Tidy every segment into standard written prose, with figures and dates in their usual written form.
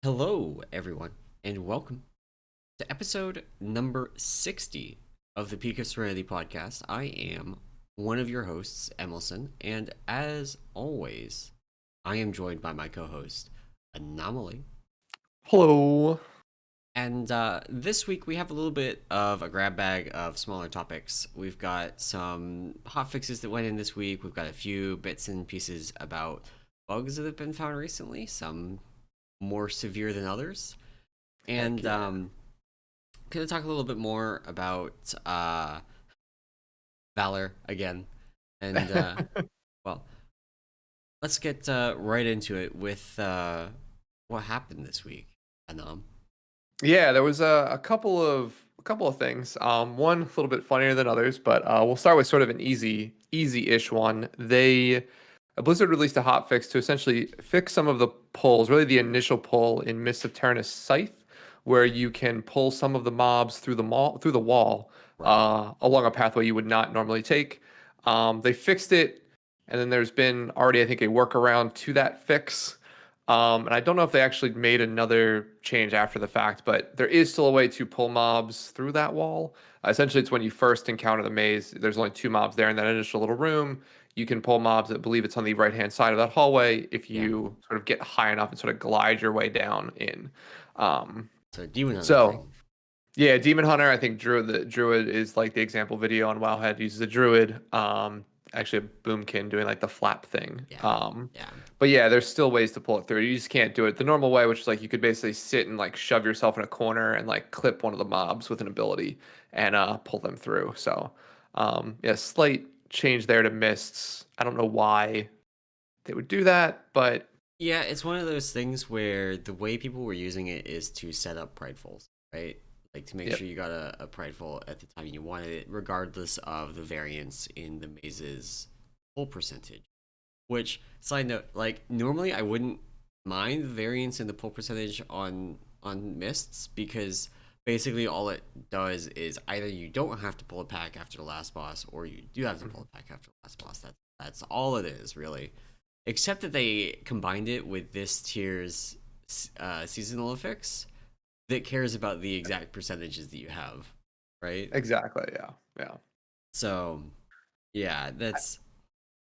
Hello, everyone, and welcome to episode number 60 of the Peak of Serenity podcast. I am one of your hosts, emallson, and as always, I am joined by my co host, Anomoly. Hello. And this week we have a little bit of a grab bag of smaller topics. We've got some hot fixes that went in this week. We've got a few bits and pieces about bugs that have been found recently, some more severe than others. Heck And yeah. gonna talk a little bit more about Valor again. And well, let's get right into it with what happened this week. Anam. Yeah, there was a couple of things. One a little bit funnier than others, but we'll start with sort of an easy-ish one. Blizzard released a hotfix to essentially fix some of the pulls, really the initial pull in Mists of Ternus Scythe, where you can pull some of the mobs through the wall Right. along a pathway you would not normally take. They fixed it, and then there's been already, I think, a workaround to that fix. And I don't know if they actually made another change after the fact, but there is still a way to pull mobs through that wall. Essentially, it's when you first encounter the maze. There's only two mobs there in that initial little room. You can pull mobs. I believe it's on the right-hand side of that hallway if Yeah. you sort of get high enough and sort of glide your way down in. Um, So Demon Hunter so thing. yeah, Demon Hunter. I think Druid is like the example video on Wowhead uses a Druid. Actually a Boomkin doing like the flap thing. Yeah. Yeah. But yeah, there's still ways to pull it through. You just can't do it the normal way, which is like you could basically sit and like shove yourself in a corner and like clip one of the mobs with an ability and pull them through. So yeah, slight change there to mists. I don't know why they would do that, but Yeah, it's one of those things where the way people were using it is to set up pridefuls, right? Like to make yep. sure you got a prideful at the time you wanted it, regardless of the variance in the maze's pull percentage. Which, side note, like normally I wouldn't mind the variance in the pull percentage on mists because basically all it does is either you don't have to pull a pack after the last boss or you do have to pull a pack after the last boss. That's all it is really. Except that they combined it with this tier's seasonal effects that cares about the exact percentages that you have, right? Exactly. Yeah. Yeah. So yeah, that's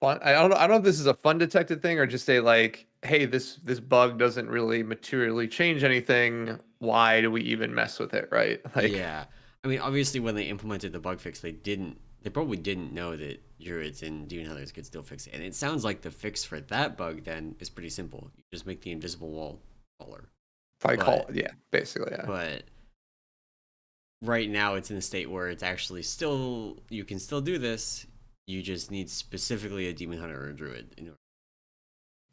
Fun. I don't know if this is a fun detected thing or just a like, hey, this bug doesn't really materially change anything. Why do we even mess with it, right? Like, Yeah. I mean, obviously, when they implemented the bug fix, they didn't. They probably didn't know that druids and demon hunters could still fix it. And it sounds like the fix for that bug then is pretty simple. You just make the invisible wall taller. if I call But it, yeah, basically, yeah. but right now, it's in a state where it's actually still you can still do this. You just need specifically a demon hunter or a druid in order.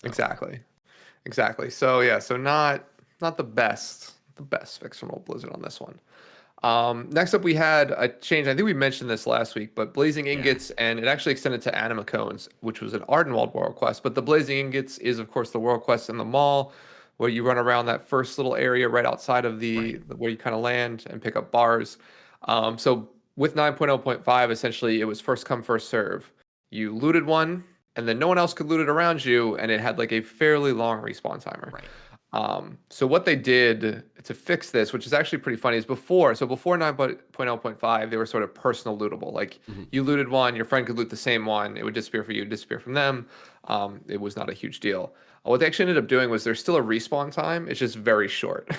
So Exactly. Exactly. So yeah, so not the best fix from old Blizzard on this one. Next up, we had a change. I think we mentioned this last week, but Blazing yeah, Ingots, and it actually extended to Anima Cones, which was an Ardenwald World Quest. But the Blazing Ingots is, of course, the World Quest in the mall, where you run around that first little area right outside of right. where you kind of land and pick up bars. So with 9.0.5, essentially, it was first come, first serve. You looted one, and then no one else could loot it around you, and it had like a fairly long respawn timer. Right. So what they did to fix this, which is actually pretty funny, is before 9.0.5, they were sort of personal lootable. Like Hmm. you looted one, your friend could loot the same one, it would disappear for you, disappear from them. It was not a huge deal. What they actually ended up doing was there's still a respawn time. It's just very short.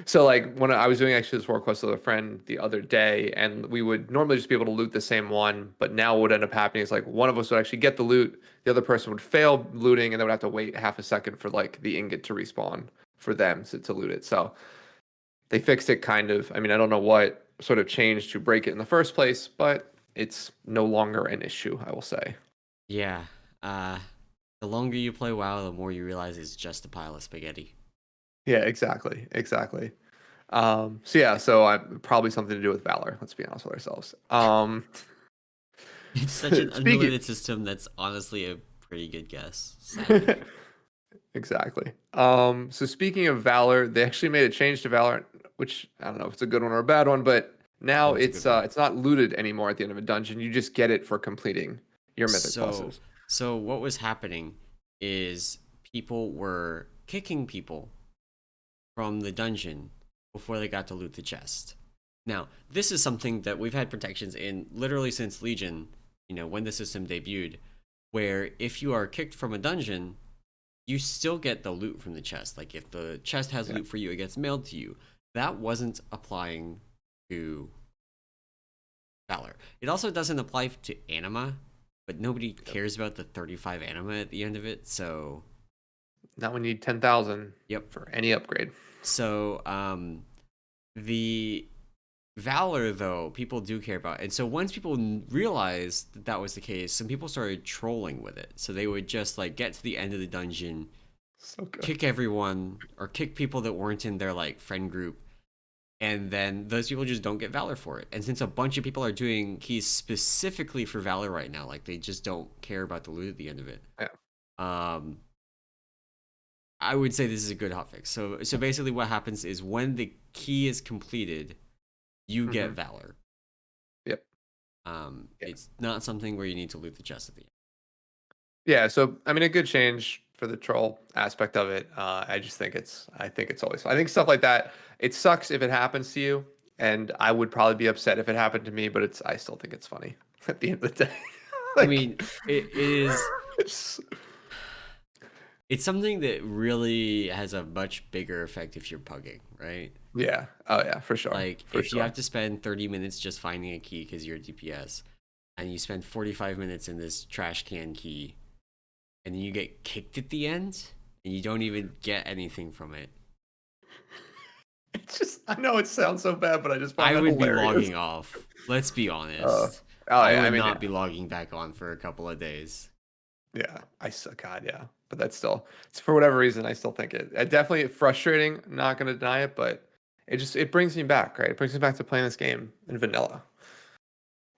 So like when I was doing actually this work quest with a friend the other day, and we would normally just be able to loot the same one, but now what would end up happening is like one of us would actually get the loot, the other person would fail looting, and they would have to wait half a second for like the ingot to respawn for them to loot it. So they fixed it kind of. I mean, I don't know what sort of changed to break it in the first place, but it's no longer an issue, I will say. Yeah. Uh, the longer you play WoW, the more you realize it's just a pile of spaghetti. Yeah, exactly, exactly. So yeah, so I probably something to do with Valor. Let's be honest with ourselves. It's such an Speaking, unrelated system that's honestly a pretty good guess, sadly. exactly. So speaking of Valor, they actually made a change to Valor, which I don't know if it's a good one or a bad one, but now Oh, it's a good one. it's not looted anymore at the end of a dungeon. You just get it for completing your mythic So, bosses. so what was happening is people were kicking people from the dungeon before they got to loot the chest. Now, this is something that we've had protections in literally since Legion, when the system debuted, where if you are kicked from a dungeon, you still get the loot from the chest. Like if the chest has Yeah. loot for you, it gets mailed to you. That wasn't applying to Valor. It also doesn't apply to Anima, but nobody cares about the 35 Anima at the end of it, so Now we need 10,000 yep. for any upgrade. So the Valor, though, people do care about. And so once people realized that that was the case, some people started trolling with it. So they would just like get to the end of the dungeon, So good. kick everyone, or kick people that weren't in their like friend group, and then those people just don't get Valor for it. And since a bunch of people are doing keys specifically for Valor right now, like they just don't care about the loot at the end of it. Yeah. I would say this is a good hotfix. So basically what happens is when the key is completed, you get Valor. Yep. It's not something where you need to loot the chest at the end. Yeah, so I mean, a good change for the troll aspect of it. I think it's always. I think stuff like that. It sucks if it happens to you, and I would probably be upset if it happened to me. But I still think it's funny at the end of the day. I mean, it is. It's, It's something that really has a much bigger effect if you're pugging, right? yeah. Oh yeah, for sure. Like if you have to spend 30 minutes just finding a key because you're a DPS, and you spend 45 minutes in this trash can key, and then you get kicked at the end, and you don't even get anything from it. It's just, I know it sounds so bad, but I just find I that would hilarious. be logging off. Let's be honest. I would mean, not be logging back on for a couple of days. Yeah, God, yeah. But that's still, it's for whatever reason, I still think it definitely frustrating. Not gonna deny it, but it brings me back, right? It brings me back to playing this game in vanilla,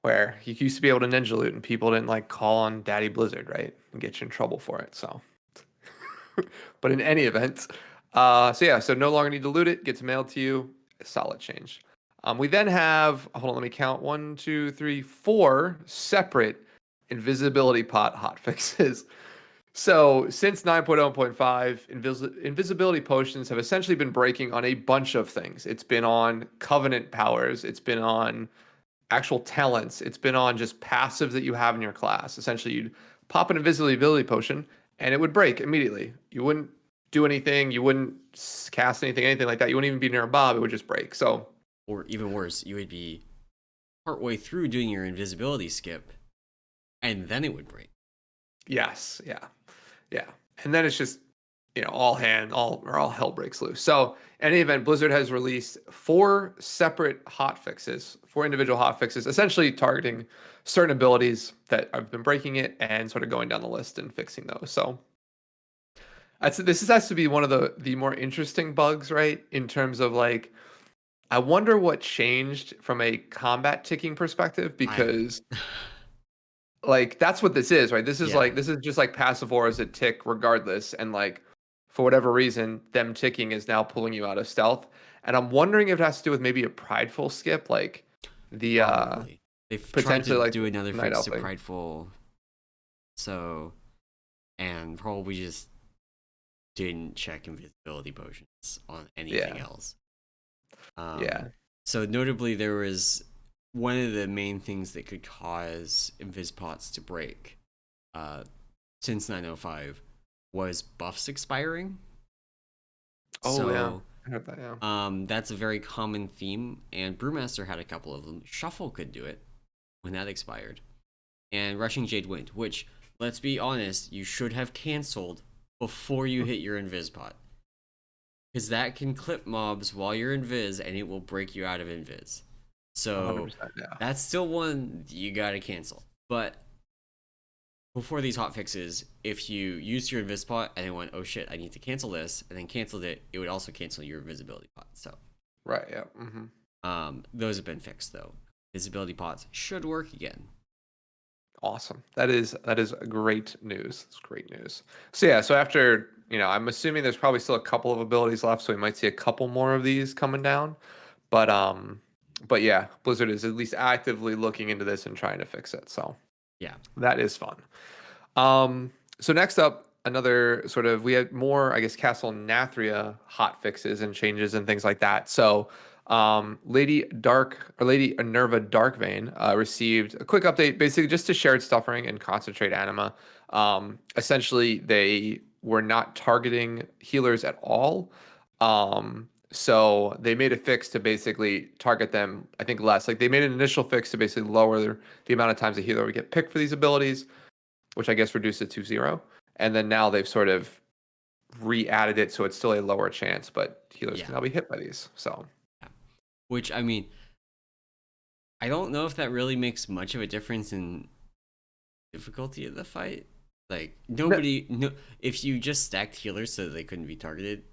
where you used to be able to ninja loot and people didn't like call on Daddy Blizzard, right, and get you in trouble for it. So, but in any event, so yeah, so no longer need to loot it. Gets mailed to you. A solid change. We then have, hold on, let me count, 1, 2, 3, 4 separate invisibility pot hotfixes. So since 9.0.5, invisibility potions have essentially been breaking on a bunch of things. It's been on covenant powers. It's been on actual talents. It's been on just passives that you have in your class. Essentially, you'd pop an invisibility potion and it would break immediately. You wouldn't do anything. You wouldn't cast anything like that. You wouldn't even be near a bob. It would just break. So, or even worse, you would be partway through doing your invisibility skip, and then it would break. Yes, yeah, and then it's just all hell breaks loose. So, in any event, Blizzard has released 4 separate hotfixes, 4 individual hotfixes, essentially targeting certain abilities that have been breaking it and sort of going down the list and fixing those. So, this has to be one of the more interesting bugs, right? In terms of like, I wonder what changed from a combat ticking perspective, because like that's what this is, right? This is this is just like passive auras that tick regardless, and like for whatever reason, them ticking is now pulling you out of stealth. And I'm wondering if it has to do with maybe a prideful skip, like the Probably. They've tried to like do another night fix to elfing. prideful, so and probably just didn't check invisibility potions on anything else. Yeah. So notably, there was one of the main things that could cause invis pots to break since 905 was buffs expiring. Oh yeah, I heard that. Yeah. That's a very common theme, and Brewmaster had a couple of them. Shuffle could do it when that expired, and Rushing Jade Wind, which, let's be honest, you should have canceled before you hit your invis pot, because that can clip mobs while you're invis, and it will break you out of invis. So that's still one you gotta cancel. But before these hotfixes, if you used your invis pot and then went, oh shit, I need to cancel this, and then canceled it, it would also cancel your invisibility pot. So right, yeah. Those have been fixed though. Visibility pots should work again. Awesome. That is great news. It's great news. So yeah, so after, I'm assuming there's probably still a couple of abilities left, so we might see a couple more of these coming down. But yeah, Blizzard is at least actively looking into this and trying to fix it. So yeah, that is fun. So next up, another sort of we had more, I guess, Castle Nathria hot fixes and changes and things like that. So Lady Enerva Darkvein received a quick update, basically just to shared suffering and concentrate anima. Essentially, they were not targeting healers at all. So they made a fix to basically target them, I think, less. Like they made an initial fix to basically lower the amount of times a healer would get picked for these abilities, which I guess reduced it to 0. And then now they've sort of re-added it so it's still a lower chance, but healers Yeah. can now be hit by these. So Yeah. Which, I mean, I don't know if that really makes much of a difference in difficulty of the fight. Like no, nobody, no, if you just stacked healers so they couldn't be targeted,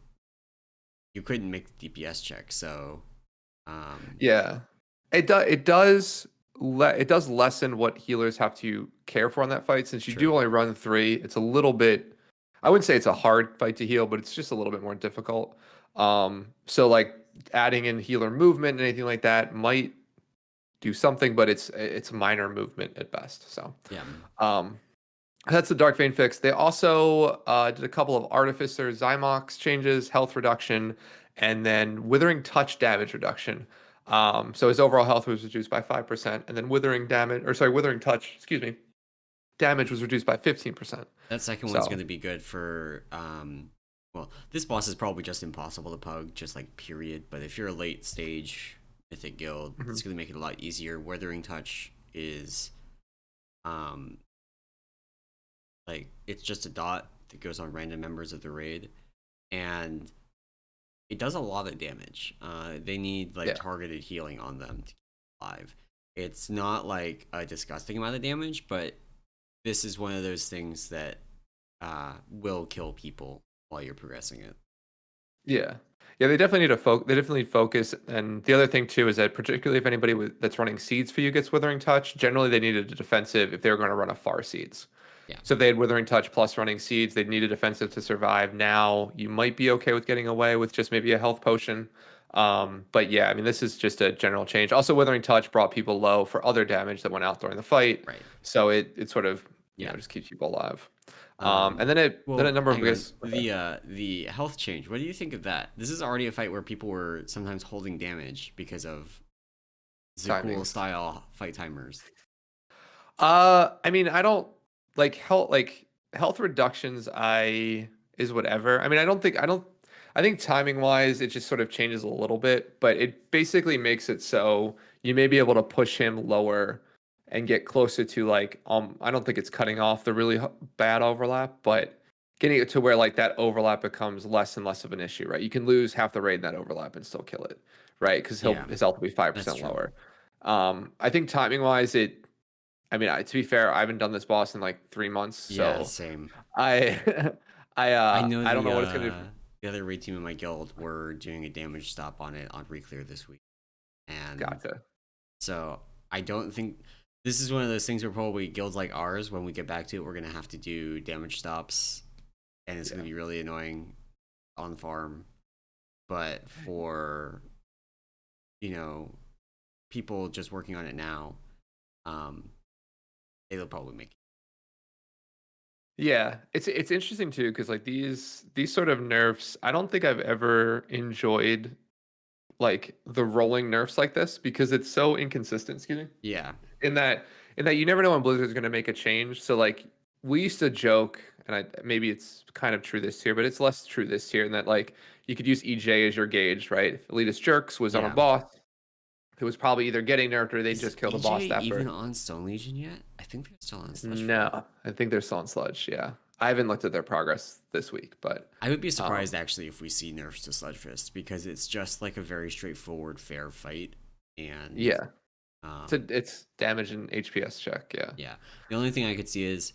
you couldn't make the DPS check. So, yeah, it does lessen what healers have to care for on that fight. Since you do true. only run 3, it's a little bit. I wouldn't say it's a hard fight to heal, but it's just a little bit more difficult. So like adding in healer movement and anything like that might do something, but it's minor movement at best. So Yeah. um, that's the Dark Vein fix. They also did a couple of Artificer Zymox changes, health reduction, and then Withering Touch damage reduction. So his overall health was reduced by 5%, and then Withering Touch, excuse me, damage was reduced by 15%. That second one's So going to be good for well, this boss is probably just impossible to pug, just like period, but if you're a late stage mythic guild, mhm. it's going to make it a lot easier. Withering Touch is um like it's just a dot that goes on random members of the raid, and it does a lot of damage. They need like Yeah. targeted healing on them to keep alive. It's not like a disgusting amount of damage, but this is one of those things that will kill people while you're progressing it. Yeah. Yeah, they definitely need to they definitely focus. And the other thing too is that particularly if anybody that's running seeds for you gets Withering Touch, generally they needed a defensive if they were going to run a far seeds. Yeah. So if they had Withering Touch plus running seeds, they'd need a defensive to survive. Now you might be okay with getting away with just maybe a health potion. But yeah, I mean this is just a general change. Also, Withering Touch brought people low for other damage that went out during the fight. Right. So it sort of Yeah. just keeps people alive. Um, And then a well, number of hang I on. guess The health change. What do you think of that? This is already a fight where people were sometimes holding damage because of Zakul timings. style fight timers. I mean, I don't health reductions. I is whatever. I mean, I don't. I think timing wise, it just sort of changes a little bit, but it basically makes it so you may be able to push him lower and get closer to like I don't think it's cutting off the really bad overlap, but getting it to where like that overlap becomes less and less of an issue, right? You can lose half the raid in that overlap and still kill it, right? Because Yeah, his health will be five that's percent true. lower. I think timing wise, I mean, to be fair, I haven't done this boss in like 3 months, Yeah, so same. I, I know I don't know what it's gonna do. the other raid team in my guild were doing a damage stop on it on reclear this week, and Gotcha. so I don't think this is one of those things where probably guilds like ours, when we get back to it, we're gonna have to do damage stops, and it's Yeah. gonna be really annoying on farm. But for people just working on it now, um, it'll probably make it. Yeah, it's interesting too because like these sort of nerfs, I don't think I've ever enjoyed like the rolling nerfs like this because it's so inconsistent. Excuse me. Yeah, In that you never know when Blizzard's going to make a change. So like we used to joke, and maybe it's kind of true this year, but it's less true this year in that like you could use EJ as your gauge, right? If Elitist Jerks was on a yeah. boss, it was probably either getting nerfed or they Is just killed a EJ boss that even burst. on Stone Legion yet? I think they're still on Sludgefest. No, I think they're still on Sludge. Yeah, I haven't looked at their progress this week, but I would be um, surprised actually if we see nerfs to Sludgefest because it's just like a very straightforward, fair fight, and yeah, um, it's damage and HPS check. Yeah, yeah. The only thing I could see is,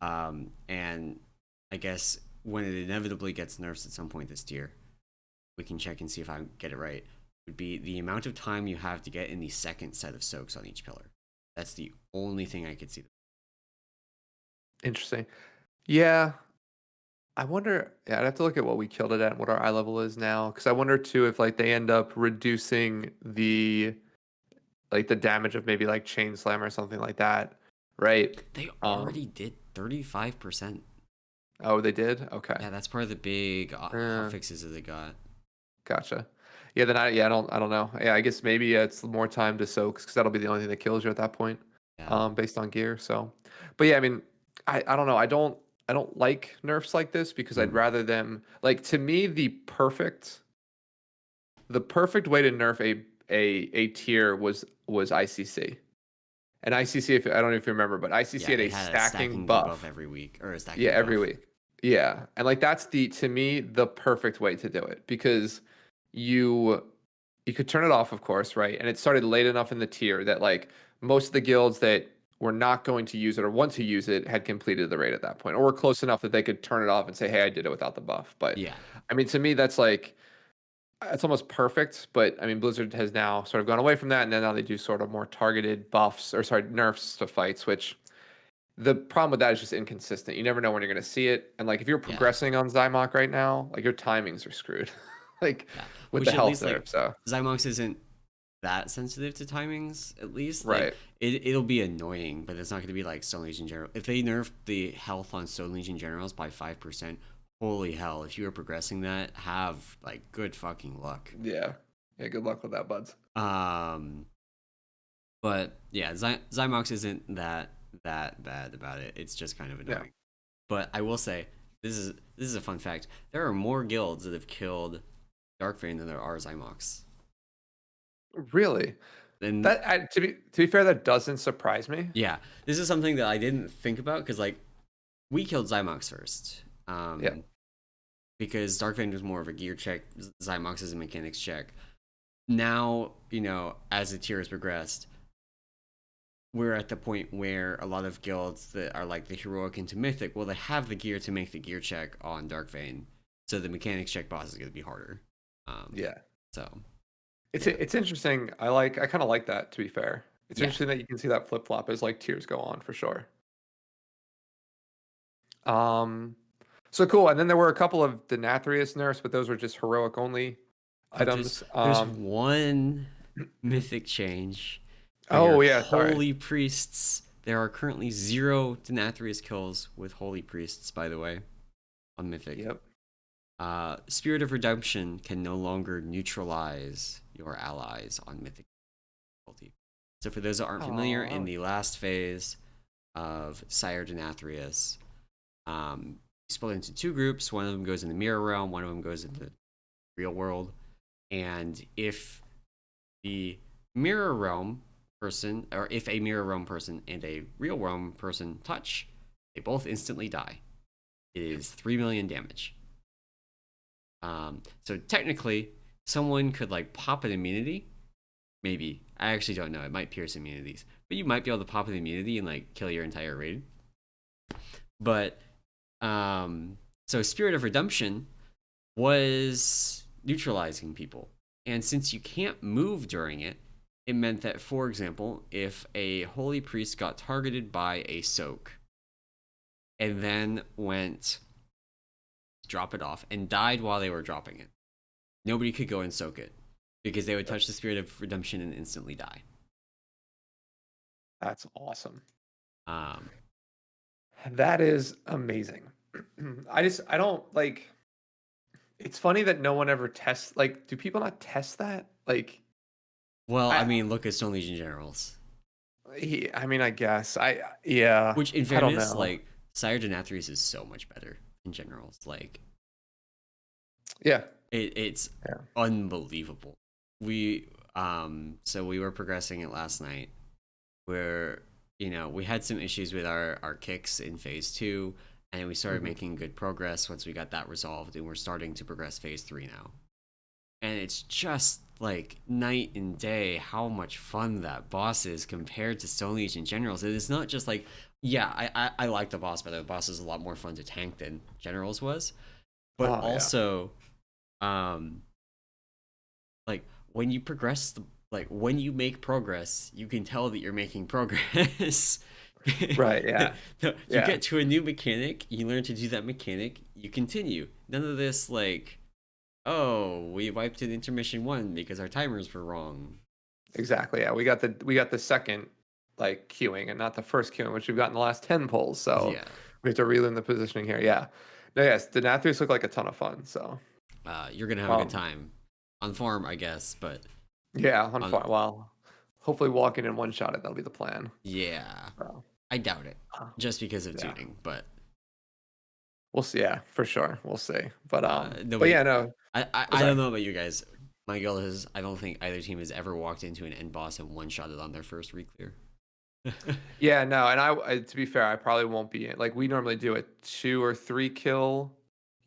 and I guess when it inevitably gets nerfs at some point this tier, we can check and see if I get it right. Would be the amount of time you have to get in the second set of soaks on each pillar. That's the only thing I could see. interesting. Yeah, I wonder. Yeah, I'd have to look at what we killed it at and what our eye level is now, because I wonder too if like they end up reducing the damage of maybe like chain slam or something like that, right? They Um, already did 35%. Oh, they did? Okay. Yeah, that's part of the big Uh, hotfixes that they got. gotcha. Yeah, then I don't know. Yeah, I guess maybe it's more time to soak because that'll be the only thing that kills you at that point, Yeah. based on gear. So, but yeah, I mean, I don't know. I don't like nerfs like this because I'd Mm. rather them like to me the perfect way to nerf a tier was ICC. And ICC, if I don't know if you remember, but ICC Yeah, had it a had a stacking stacking debuff buff. every week, or a Yeah, stacking every buff. week. Yeah. And like that's the to me the perfect way to do it because you you could turn it off, of course, right? And it started late enough in the tier that like most of the guilds that were not going to use it or want to use it had completed the raid at that point, or were close enough that they could turn it off and say, "Hey, I did it without the buff." But Yeah. I mean, to me, that's like it's almost perfect. But I mean, Blizzard has now sort of gone away from that, and then now they do sort of more targeted buffs or sorry nerfs to fights, which the problem with that is just inconsistent. You never know when you're going to see it. And like if you're Yeah. progressing on Zymok right now, like your timings are screwed. like Yeah. with the Which at health least there. like So Zymox isn't that sensitive to timings, at least. Like right. it'll be annoying, but it's not gonna be like Stone Legion General. If they nerf the health on Stone Legion Generals by 5%, holy hell, if you are progressing that, have like good fucking luck. Yeah. Yeah, good luck with that, buds. Um but yeah, Zymox isn't that bad about it. It's just kind of Yeah. annoying. But I will say, this is a fun fact. There are more guilds that have killed Darkvein than there are Zymox. Really? And That to be fair, that doesn't surprise me. yeah, this is something that I didn't think about because like we killed Zymox first, Yeah. because Darkvein was more of a gear check. Zymox is a mechanics check. Now as the tier has progressed, we're at the point where a lot of guilds that are like the heroic into mythic, well, they have the gear to make the gear check on Darkvein, so the mechanics check boss is going to be harder. Yeah. So It's yeah, it's interesting. I kind of like that, to be fair. It's yeah. interesting that you can see that flip-flop as like tiers go on for sure. Um so cool. And then there were a couple of Denathrius nerfs, but those were just heroic only Oh, there's items. there's one mythic change for your Oh yeah, sorry. holy priests. There are currently 0 Denathrius kills with holy priests, by the way, on mythic. Yep. Spirit of Redemption can no longer neutralize your allies on mythic difficulty. So for those that aren't familiar, in Oh, the last phase of Sire Denathrius, split into 2 groups. One of them goes in the mirror realm, one of them goes into the real world. And if the mirror realm person, or if a mirror realm person and a real realm person touch, they both instantly die. It is 3 million damage. So technically, someone could like pop an immunity. Maybe. I actually don't know. It might pierce immunities. But you might be able to pop an immunity and like kill your entire raid. But so Spirit of Redemption was neutralizing people. And since you can't move during it, it meant that, for example, if a holy priest got targeted by a soak and then went drop it off and died while they were dropping it, nobody could go and soak it because they would touch the Spirit of Redemption and instantly die. that's awesome. Um, That is amazing. I don't like it's funny that no one ever tests like do people not test that? Like well, I I mean, look at Stone Legion Generals. I mean I guess. Yeah, Which, in I don't fairness, know. like, Sire Denathrius is so much better in Generals. Like, Yeah. it's Yeah. unbelievable. So we were progressing it last night where we had some issues with our kicks in phase 2, and we started Mhm. making good progress once we got that resolved, and we're starting to progress phase 3 now. And it's just like night and day how much fun that boss is compared to Stone Legion Generals. It is not just like, yeah, I like the boss better. The boss is a lot more fun to tank than Generals was, but Oh yeah. also um like when you progress like when you make progress, you can tell that you're making progress. Right, yeah. No, you Yeah. get to a new mechanic, you learn to do that mechanic, you continue. None of this like, oh, we wiped an intermission 1 because our timers were wrong. Exactly. Yeah. We got the second like queuing and not the first queuing, which we've gotten the last 10 polls. So Yeah. We have to relearn the positioning here. Yeah. No, yes, the Nathrius look like a ton of fun. So, You're gonna have a good um, time on farm, I guess, but yeah, on on fire. Well, hopefully walking in one shot it. That'll be the plan. yeah, So, I doubt it, uh, just because of yeah, tuning. But we'll see. Yeah, for sure. We'll see. But nobody, yeah, no. Oh, I don't sorry. know about you guys. My guild has. I don't think either team has ever walked into an end boss and one shot it on their first re-clear. Yeah, no, and to be fair, I probably won't be in. Like we normally do a 2 or 3 kill,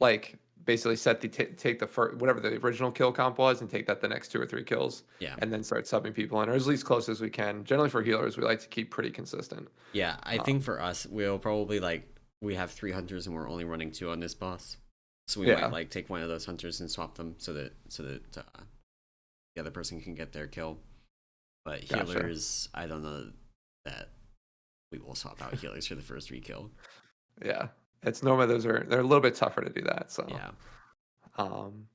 like basically set the take the first whatever the original kill comp was and take that the next 2 or 3 kills, Yeah. and then start subbing people in, or as least close as we can. Generally for healers, we like to keep pretty consistent. Yeah, I think Um, for us, we'll probably like we have 3 hunters and we're only running 2 on this boss, so we might yeah, like take one of those hunters and swap them so that the other person can get their kill. But gotcha. healers, I don't know that we will swap out healers for the first re-kill. Yeah, it's normally they're a little bit tougher to do that. So, Yeah, um,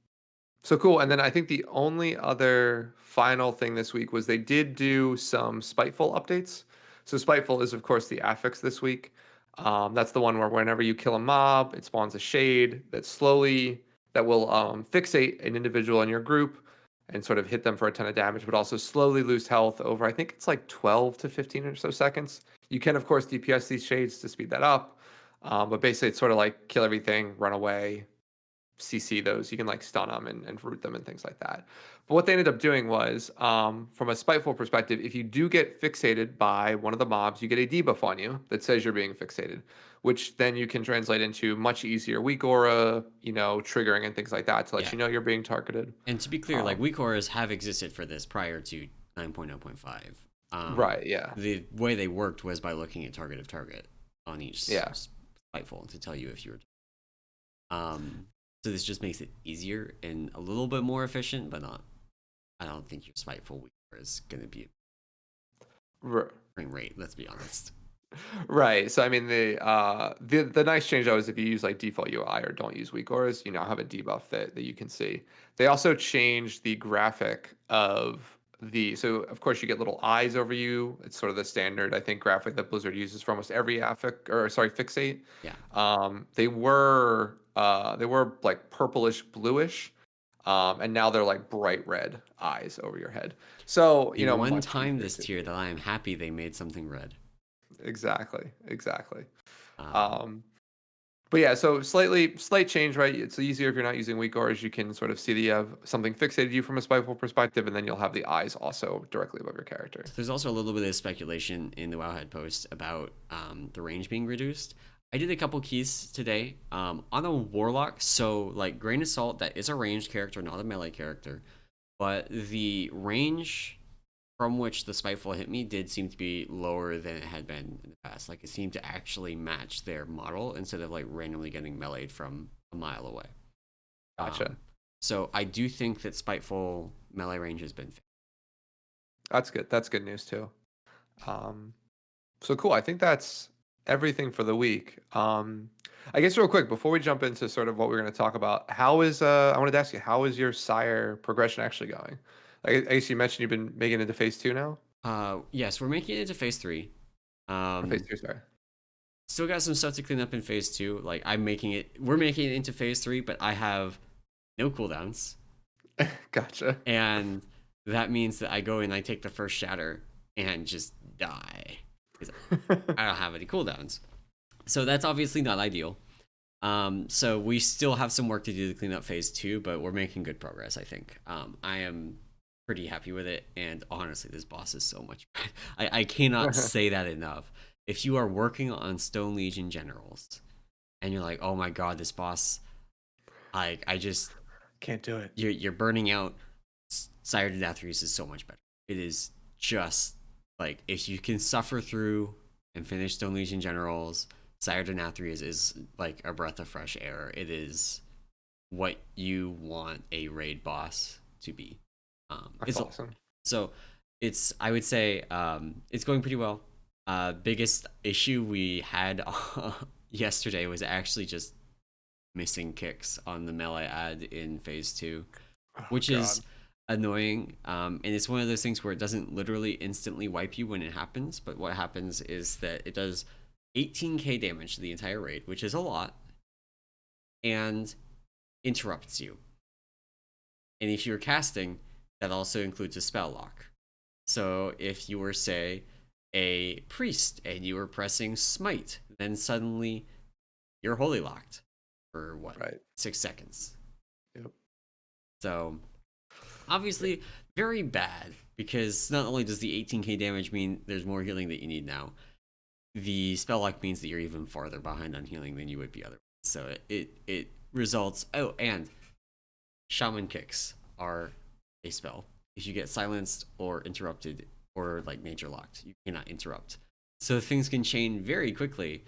so cool. And then I think the only other final thing this week was they did do some Spiteful updates. So Spiteful is of course the affix this week. That's the one where whenever you kill a mob, it spawns a shade that will fixate an individual in your group and sort of hit them for a ton of damage, but also slowly lose health over I think it's like 12 to 15 or so seconds. You can of course DPS these shades to speed that up, but basically it's sort of like kill everything, run away, CC those. You can like stun them and root them and things like that. But what they ended up doing was, from a spiteful perspective, if you do get fixated by one of the mobs, you get a debuff on you that says you're being fixated, which then you can translate into much easier weak aura, triggering and things like that to let yeah. you know you're being targeted. And to be clear, like Um, weak auras have existed for this prior to 9.0.5. right. Yeah. The way they worked was by looking at target of target on each Yeah. spiteful to tell you if you were. So this just makes it easier and a little bit more efficient, but not. I don't think your spiteful weak aura is going to be R- frame rate. Let's be honest. Right. So I mean the nice change though is if you use like default UI or don't use weak auras, you now have a debuff that you can see. They also changed the graphic of so of course you get little eyes over you. It's sort of the standard I think graphic that Blizzard uses for almost every affix or sorry fixate. Yeah. They were like purplish bluish. And now they're like bright red eyes over your head. So, The one much time easier this to tier see. that I am happy they made something red. Exactly. Exactly. Um, Um, but yeah, so slight change, right? It's easier if you're not using weak auras. You can sort of see that you have something fixated you from a spiteful perspective, and then you'll have the eyes also directly above your character. so there's also a little bit of speculation in the Wowhead post about the range being reduced. I did a couple keys today on a warlock. So like grain of salt, that is a ranged character, not a melee character, but the range from which the spiteful hit me did seem to be lower than it had been in the past. Like it seemed to actually match their model instead of like randomly getting meleeed from a mile away. Gotcha. Um, so I do think that spiteful melee range has been fixed. That's good. That's good news too. Um, so cool. I think that's everything for the week. I guess real quick before we jump into sort of what we're going to talk about, I wanted to ask you, how is your sire progression actually going? I guess you mentioned you've been making it to phase 2 now, Yes, we're making it into phase three. or phase Um, 2, sorry. Still got some stuff to clean up in phase two. Like we're making it into phase three, but I have no cooldowns, Gotcha. and that means that I go and I take the first shatter and just die because I don't have any cooldowns. So that's obviously not ideal. So we still have some work to do to clean up phase two, but we're making good progress. I think. I am pretty happy with it, and honestly, this boss is so much. I cannot say that enough. If you are working on Stone Legion generals, and you're like, oh my god, this boss, I just Can't do it. you're burning out. Sire Denathrius is so much better. It is just like if you can suffer through and finish Stone Legion generals, Sire Denathrius is like a breath of fresh air. It is what you want a raid boss to be. That's It's awesome. so it's I would say it's going pretty well. Biggest issue we had yesterday was actually just missing kicks on the melee ad in phase two, Oh which is God. annoying. And it's one of those things where it doesn't literally instantly wipe you when it happens, but what happens is that it does 18k damage to the entire raid, which is a lot, and interrupts you. And if you're casting, that also includes a spell lock. So if you were, say, a priest and you were pressing smite, then suddenly you're holy locked for what, Right. 6 seconds. Yep. So Yeah. obviously very bad, because not only does the 18k damage mean there's more healing that you need now, the spell lock means that you're even farther behind on healing than you would be otherwise. So it results. Oh, and shaman kicks are a spell. If you get silenced or interrupted or like nature locked, you cannot interrupt. So things can change very quickly.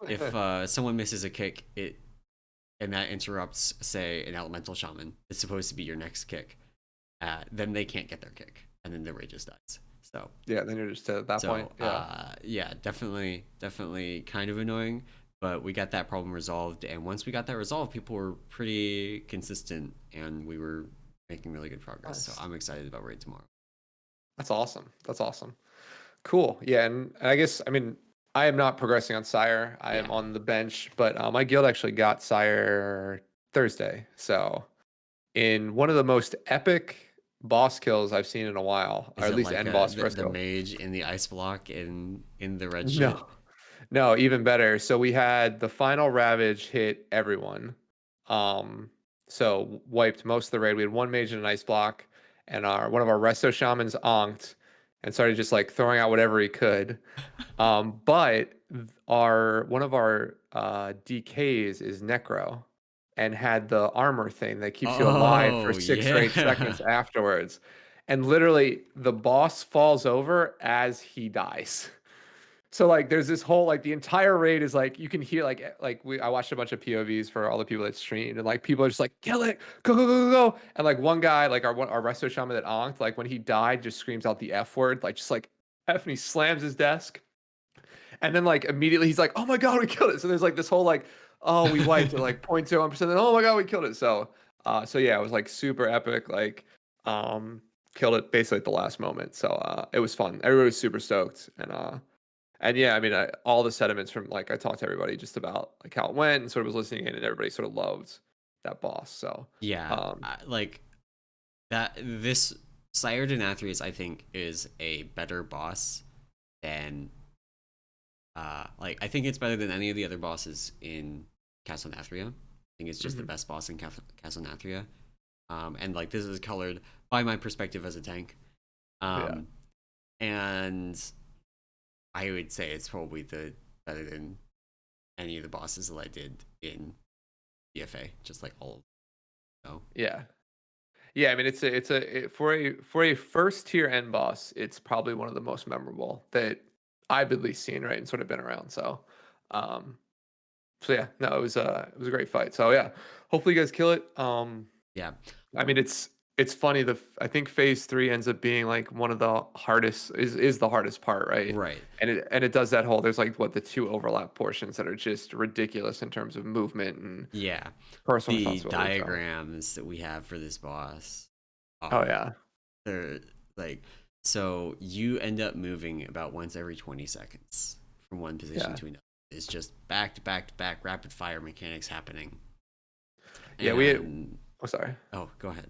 If someone misses a kick, it and that interrupts, say, an elemental shaman, it's supposed to be your next kick. Then they can't get their kick, and then the raid just dies. So Yeah, then you're just at that point. Yeah. yeah, definitely kind of annoying, but we got that problem resolved. And once we got that resolved, people were pretty consistent, and we were making really good progress. So Nice. I'm excited about raid tomorrow. That's awesome. That's awesome. Cool. Yeah, and I guess I mean I am not progressing on Sire. I am Yeah, on the bench, but my guild actually got Sire Thursday. So in one of the most epic boss kills I've seen in a while, or is at it least like end boss first the kill. mage in the ice block in the red shit? No, no, even better. So we had the final Ravage hit everyone. Um, so wiped most of the raid. We had one mage in an ice block, and our one of our resto shamans onked and started just like throwing out whatever he could. But our one of our DKs is Necro and had the armor thing that keeps you alive for Oh 6 or 8 seconds yeah. afterwards. And literally the boss falls over as he dies. So like there's this whole like the entire raid is like you can hear like I watched a bunch of POVs for all the people that streamed and like people are just like kill it go go go go go and like one guy like our resto shaman that onked like when he died just screams out the F word like just like F and he slams his desk and then like immediately he's like, "Oh my god, we killed it!" So there's like this whole like, "Oh, we wiped it like 0.01%." Then, "Oh my god, we killed it!" So yeah, it was like super epic. Like, killed it basically at the last moment. So it was fun. Everybody was super stoked, and yeah, I mean, all the sentiments from like I talked to everybody just about like how it went and sort of was listening in, and everybody sort of loved that boss. So Yeah, um, like that. This Sire Denathrius, I think, is a better boss than like I think it's better than any of the other bosses in Castle Nathria. I think it's just the mhm. best boss in Castle Nathria. And like this is colored by my perspective as a tank. Yeah, Um, and I would say it's probably the better than any of the bosses that I did in BFA, just like all of them. So yeah. Yeah, I mean for a first tier end boss, it's probably one of the most memorable that I've at least seen, right, and sort of been around. Um, so yeah, no, it was a great fight. So yeah, hopefully you guys kill it. yeah, I mean it's funny I think phase 3 ends up being like one of the hardest is the hardest part, right? right. And it does that whole there's like what the two overlap portions that are just ridiculous in terms of movement and Yeah, personal the responsibility. So diagrams that we have for this boss oh are yeah, they're like so you end up moving about once every 20 seconds from one position yeah, to another. It's just back to back to back rapid fire mechanics happening. yeah. We And oh sorry. oh, go ahead.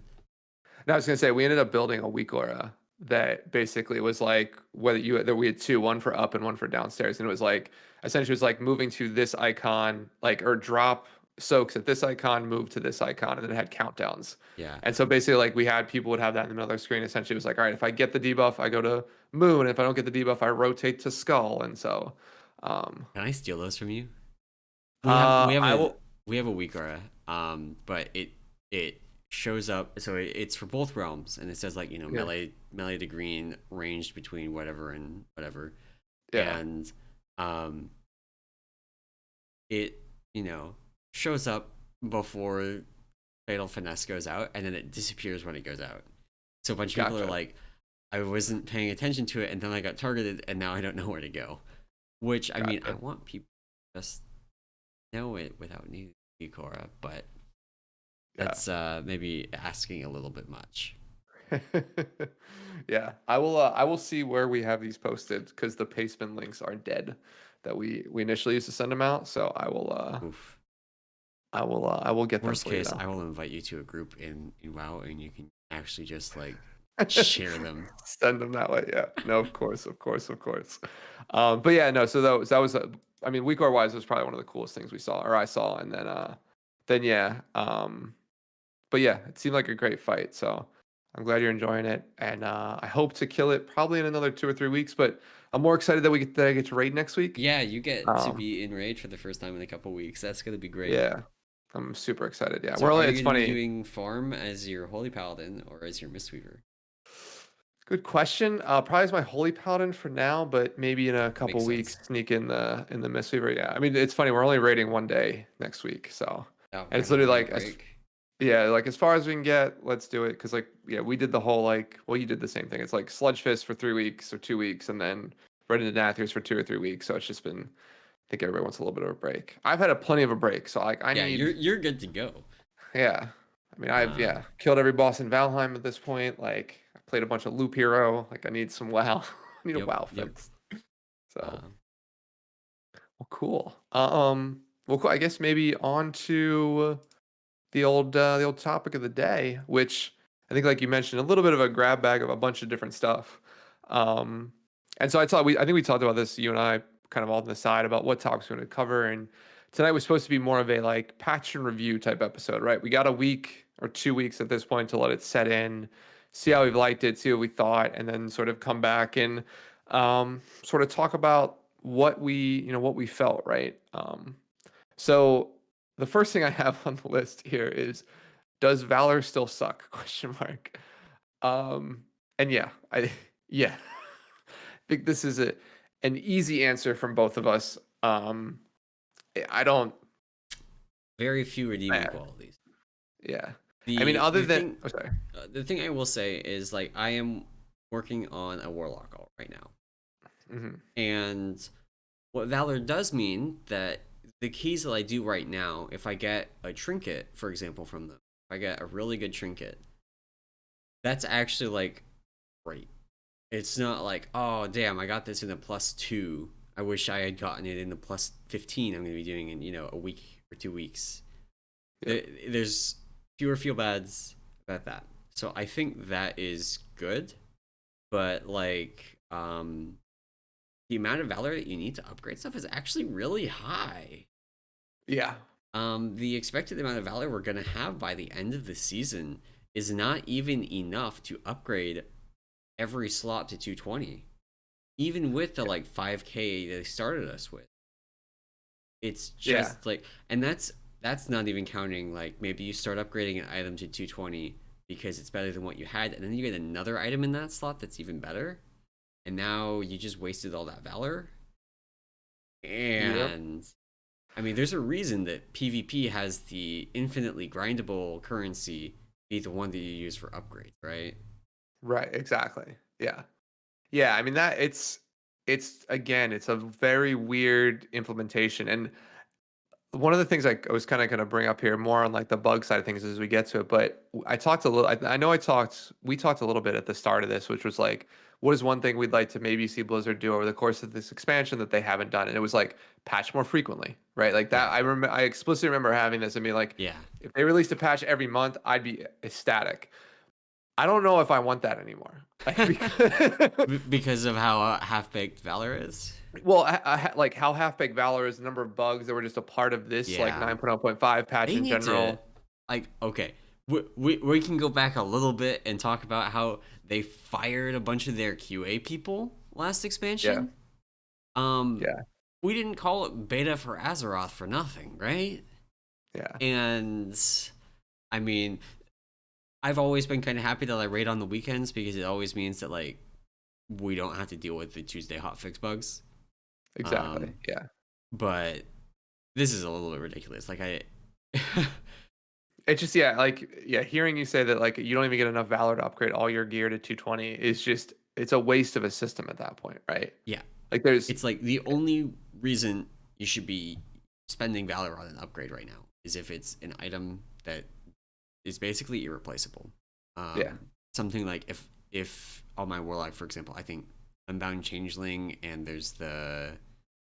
No, I was gonna say we ended up building a weak aura that basically was like whether you that we had two, one for up and one for downstairs, and it was like essentially it was like moving to this icon, like or drop soaks at this icon, move to this icon, and then it had countdowns. Yeah. And so basically, like we had people would have that in the middle of their screen. Essentially, it was like, all right, if I get the debuff, I go to moon. If I don't get the debuff, I rotate to skull. And so, um, Can I steal those from you? We have I a will. weak aura, but it shows up. So it's for both realms, and it says like Yeah, melee to green, ranged between whatever and whatever, yeah, and um it shows up before fatal finesse goes out, and then it disappears when it goes out. So a bunch of people are gotcha, like, I wasn't paying attention to it, and then I got targeted, and now I don't know where to go. Which I mean, I gotcha. want people to just know it without needing Ikora, but Yeah. that's maybe asking a little bit much. Yeah, I will see where we have these posted because the Paceman links are dead. that we initially used to send them out. So Oof. I will get them Worst for you case, though. I will invite you to a group in WoW, and you can actually just like share them. Send them that way. Yeah. No, of course, of course, of course. But yeah, no. So that was I mean, week or wise was probably one of the coolest things we saw, or I saw, and then yeah. But yeah, it seemed like a great fight. So I'm glad you're enjoying it, and I hope to kill it probably in another 2 or 3 weeks. But I'm more excited that I get to raid next week. Yeah, you get to Um, be in raid for the first time in a couple weeks. That's gonna be great. yeah, I'm super excited. Yeah, So, are it's you gonna be funny. doing farm as your holy paladin or as your mistweaver? Good question. Probably as my holy paladin for now, but maybe in a couple Makes weeks sense. sneak in the mistweaver. Yeah, I mean it's funny. We're only raiding one day next week, so Oh, and right it's on literally your like break. yeah, like as far as we can get, let's do it. Because like yeah, we did the whole like well, you did the same thing. It's like Sludge Fist for 3 weeks or 2 weeks, and then right into Nathers for 2 or 3 weeks. So it's just been. I think everybody wants a little bit of a break. I've had a plenty of a break, so like I Yeah, need you're good to go. yeah. I mean, I've Um, yeah killed every boss in Valheim at this point. Like I played a bunch of Loop Hero. Like I need some WoW. I need a yep, WoW yep. fix. So Um, well, cool. Well, cool. I guess maybe on to the old topic of the day, which I think, like you mentioned, a little bit of a grab bag of a bunch of different stuff. Um, and so I think we talked about this, you and I, kind of all on the side about what topics we want to cover. And tonight was supposed to be more of a like patch and review type episode, right? We got a week or 2 weeks at this point to let it set in, see how we've liked it, see what we thought, and then sort of come back and sort of talk about what we felt, right? So the first thing I have on the list here is does Valor still suck? Question mark. Um, and yeah, I yeah, I think this is an easy answer from both of us. I don't. very few redeeming eh, qualities. Yeah, I mean, The other the than thing oh sorry. the thing I will say is like I am working on a warlock all right now, Hmm. and what Valor does mean that the keys that I do right now, if I get a trinket, for example, from them, if I get a really good trinket, that's actually like great. It's not like, oh damn, I got this in a +2. I wish I had gotten it in the +15. I'm gonna be doing in a week or 2 weeks. Yep. There's fewer feel bads about that. So I think that is good, but like the amount of valor that you need to upgrade stuff is actually really high. Yeah. The expected amount of valor we're gonna have by the end of the season is not even enough to upgrade every slot to 220, even with the like 5k they started us with. It's Yeah. just like, and that's not even counting like maybe you start upgrading an item to 220 because it's better than what you had, and then you get another item in that slot that's even better, and now you just wasted all that valor. Yep. And I mean, there's a reason that PvP has the infinitely grindable currency be the one that you use for upgrades, right? Right. Exactly. Yeah. Yeah. I mean that it's again it's a very weird implementation and one of the things I was kind of going to bring up here more on like the bug side of things as we get to it, but I talked a little, I know we talked a little bit at the start of this, which was like, what is one thing we'd like to maybe see Blizzard do over the course of this expansion that they haven't done? And it was like patch more frequently, right? Like that. Yeah, I remember, I explicitly remember having this and being like, yeah. if they released a patch every month, I'd be ecstatic. I don't know if I want that anymore. Like, because, Because of how half baked Valor is. well, like how Half-Baked Valor is the number of bugs that were just a part of this like Yeah, 9.0.5 patch they in need to general. like okay. We can go back a little bit and talk about how they fired a bunch of their QA people last Yeah, expansion. Um, yeah, we didn't call it beta for Azeroth for nothing, right? yeah, And I mean, I've always been kind of happy that I raid on the weekends because it always means that like we don't have to deal with the Tuesday hotfix bugs. exactly. Um, Yeah. but this is a little bit ridiculous. Like I, It's just yeah, like yeah, hearing you say that like you don't even get enough Valor to upgrade all your gear to 220 is just it's a waste of a system at that point, right? yeah, Like there's it's like the only reason you should be spending Valor on an upgrade right now is if it's an item that is basically irreplaceable. yeah, Something like if on my Warlock, for example, I think Unbound Changeling and there's the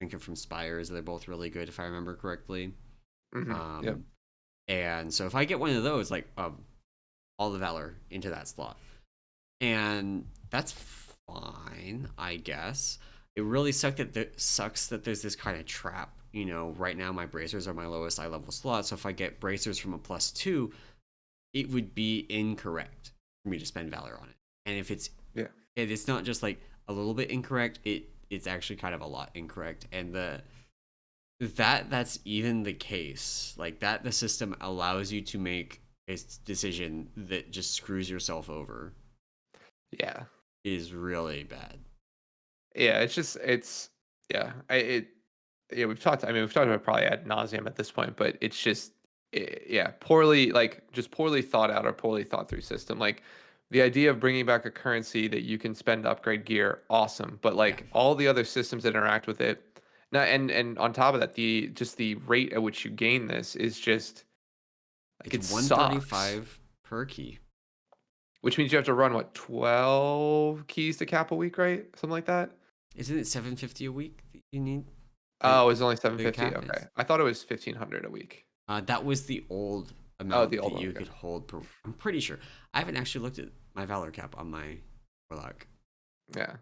Trinket from Spires. They're both really good if I remember correctly. Yep. Um, and so if I get one of those, like all the Valor into that slot, and that's fine, I guess. It really sucks that there's this kind of trap. Right now my bracers are my lowest eye level slot, so if I get bracers from a +2, it would be incorrect for me to spend Valor on it. And if Yeah. it's not just like a little bit incorrect, it's actually kind of a lot incorrect. And that's even the case. Like that, the system allows you to make a decision that just screws yourself over Yeah. is really bad. Yeah. Yeah. Yeah, we've talked about it probably ad nauseum at this point, but it's just, yeah, just poorly thought out or poorly thought through system. Like the idea of bringing back a currency that you can spend to upgrade gear, awesome. But Yeah. like all the other systems that interact with it, now and on top of that, the rate at which you gain this is just like It's it sucks. 135 per key. Which means you have to run what 12 keys to cap a week, right? Something like that. Isn't it 750 a week that you need? Oh, it was only The 750. cap Okay, is. I thought it was 1500 a week. That was the old Oh, the amount old that one. you Okay. could hold per. I'm pretty sure. I haven't actually looked at my Valor cap on my Warlock. Yeah,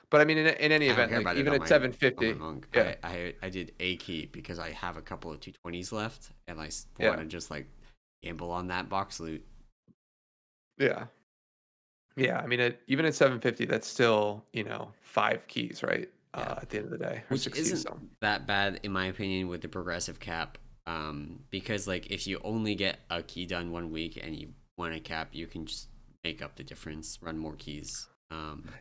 but I mean, in any I don't event, care like about it even on at my 750, monk. yeah, I did a key because I have a couple of 220s left, and I want yeah, to just like gamble on that box loot. yeah, yeah. I mean, even at 750, that's still 5 keys, right? Yeah, At the end of the day, or which 6 keys. isn't So that bad in my opinion with the progressive cap. Because like if you only get a key done 1 week and you want a cap, you can just make up the difference, run more keys.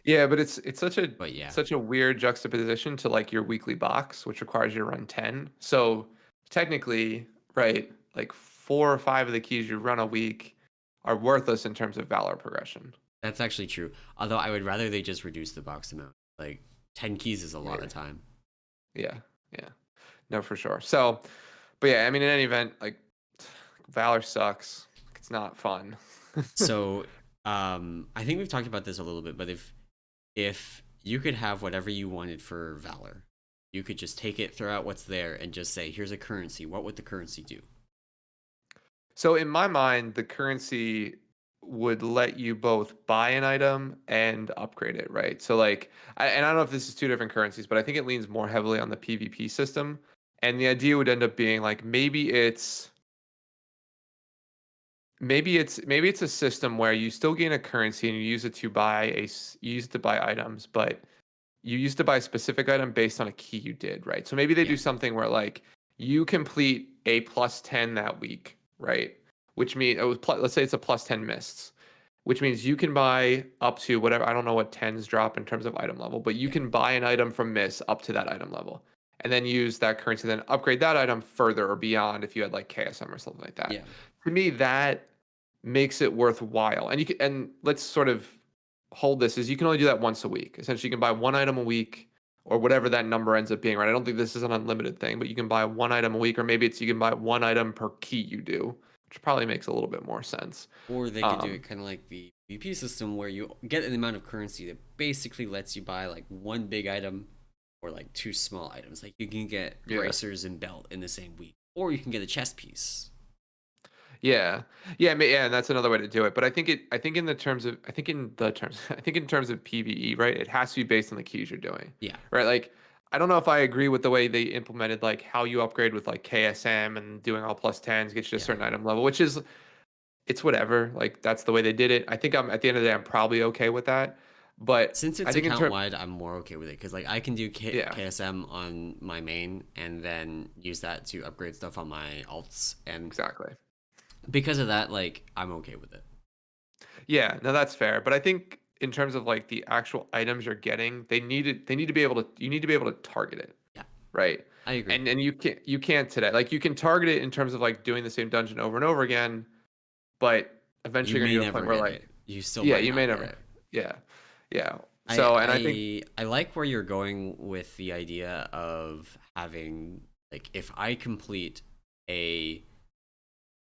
yeah, but it's such a But yeah, such a weird juxtaposition to like your weekly box, which requires you to run 10. So technically, right, like 4 or 5 of the keys you run a week are worthless in terms of valor progression. that's actually true. Although I would rather they just reduce the box amount. Like 10 keys is a lot Yeah, of time. yeah, yeah. No, for sure. So, but yeah, I mean, in any event, like valor sucks. It's not fun. So, I think we've talked about this a little bit, but if you could have whatever you wanted for Valor, you could just take it, throw out what's there, and just say, "Here's a currency. What would the currency do?" So in my mind, the currency would let you both buy an item and upgrade it, right? So like, and I don't know if this is two different currencies, but I think it leans more heavily on the PvP system. And the idea would end up being like maybe it's a system where you still gain a currency and you use it to buy items, but you used to buy a specific item based on a key you did, right? So maybe they Yeah, do something where like you complete a +10 that week, right? Which means let's say it's a +10 mists, which means you can buy up to whatever. I don't know what tens drop in terms of item level, but you yeah, can buy an item from mists up to that item level, and then use that currency, then upgrade that item further or beyond if you had like KSM or something like that. yeah. To me, that makes it worthwhile. And let's sort of hold this is you can only do that once a week. Essentially, you can buy one item a week or whatever that number ends up being, right? I don't think this is an unlimited thing, but you can buy one item a week, or maybe it's you can buy one item per key you do, which probably makes a little bit more sense. Or they could do Um, it kind of like the VP system, where you get an amount of currency that basically lets you buy like one big item or like two small items. Like you can get yeah. bracers and belt in the same week, or you can get a chest piece. Yeah. Yeah, yeah, and that's another way to do it. But I think in the terms of I think in the terms I think in terms of PvE, right? It has to be based on the keys you're doing. Yeah. Right? Like I don't know if I agree with the way they implemented like how you upgrade with like KSM and doing all +10s gets you to a Yeah. certain item level, which is it's whatever. Like that's the way they did it. I think I'm at the end of the day I'm probably okay with that. But Since I it's think in account terms wide, I'm more okay with it because like I can do yeah. KSM on my main and then use that to upgrade stuff on my alts, and Exactly. because of that, like I'm okay with it. Yeah, no, that's fair. But I think in terms of like the actual items you're getting, they need to be able to you need to be able to target it, Yeah, right? I agree. And you can't today. Like you can target it in terms of like doing the same dungeon over and over again, but You eventually you're may gonna get to a never point where get like it. You still yeah, might you may not get never. it. Yeah. Yeah. I So and I think I I like where you're going with the idea of having like if I complete a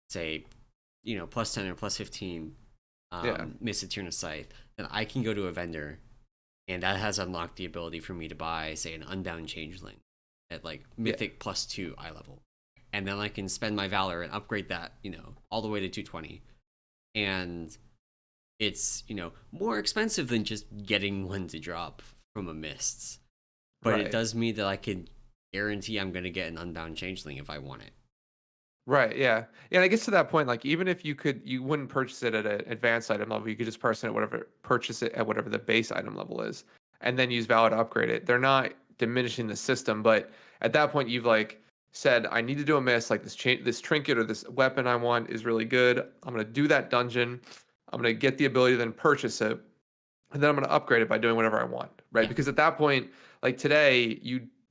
say +10 or +15 yeah. Miss Eterna Scythe, then I can go to a vendor and that has unlocked the ability for me to buy say an Unbound Changeling, at like Yeah. Mythic +2 eye level, and then I can spend my Valor and upgrade that, all the way to 220, and it's more expensive than just getting one to drop from a mists, but it Right. does mean that I can guarantee I'm gonna get an Unbound Changeling if I want it. Right, yeah. Yeah, and I guess to that point, like even if you wouldn't purchase it at an advanced item level, you could just purchase it at whatever the base item level is, and then use Valor to upgrade it. They're not diminishing the system, but at that point you've like said, I need to do a miss, like this trinket or this weapon I want is really good. I'm gonna do that dungeon. I'm gonna get the ability to then purchase it, and then I'm gonna upgrade it by doing whatever I want, right? Yeah, Because at that point, like today,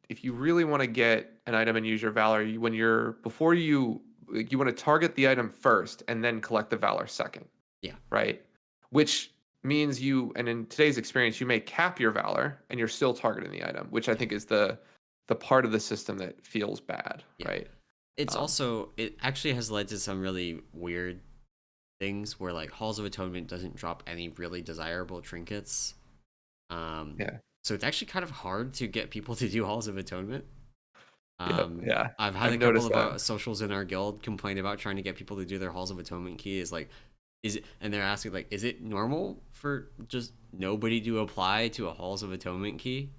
if you really want to get an item and use your Valor, when you're before you like, you want to target the item first and then collect the Valor second, yeah, right? Which means and in today's experience, you may cap your Valor and you're still targeting the item, which I yeah, think is the part of the system that feels bad, yeah. right? Um, It actually has led to some really weird things where like Halls of Atonement doesn't drop any really desirable trinkets. Um, yeah, so it's actually kind of hard to get people to do Halls of Atonement. yep, yeah. I've had I've a couple noticed of that. socials in our guild complain about trying to get people to do their Halls of Atonement key. Is like, is it? And they're asking like, is it normal for just nobody to apply to a Halls of Atonement key?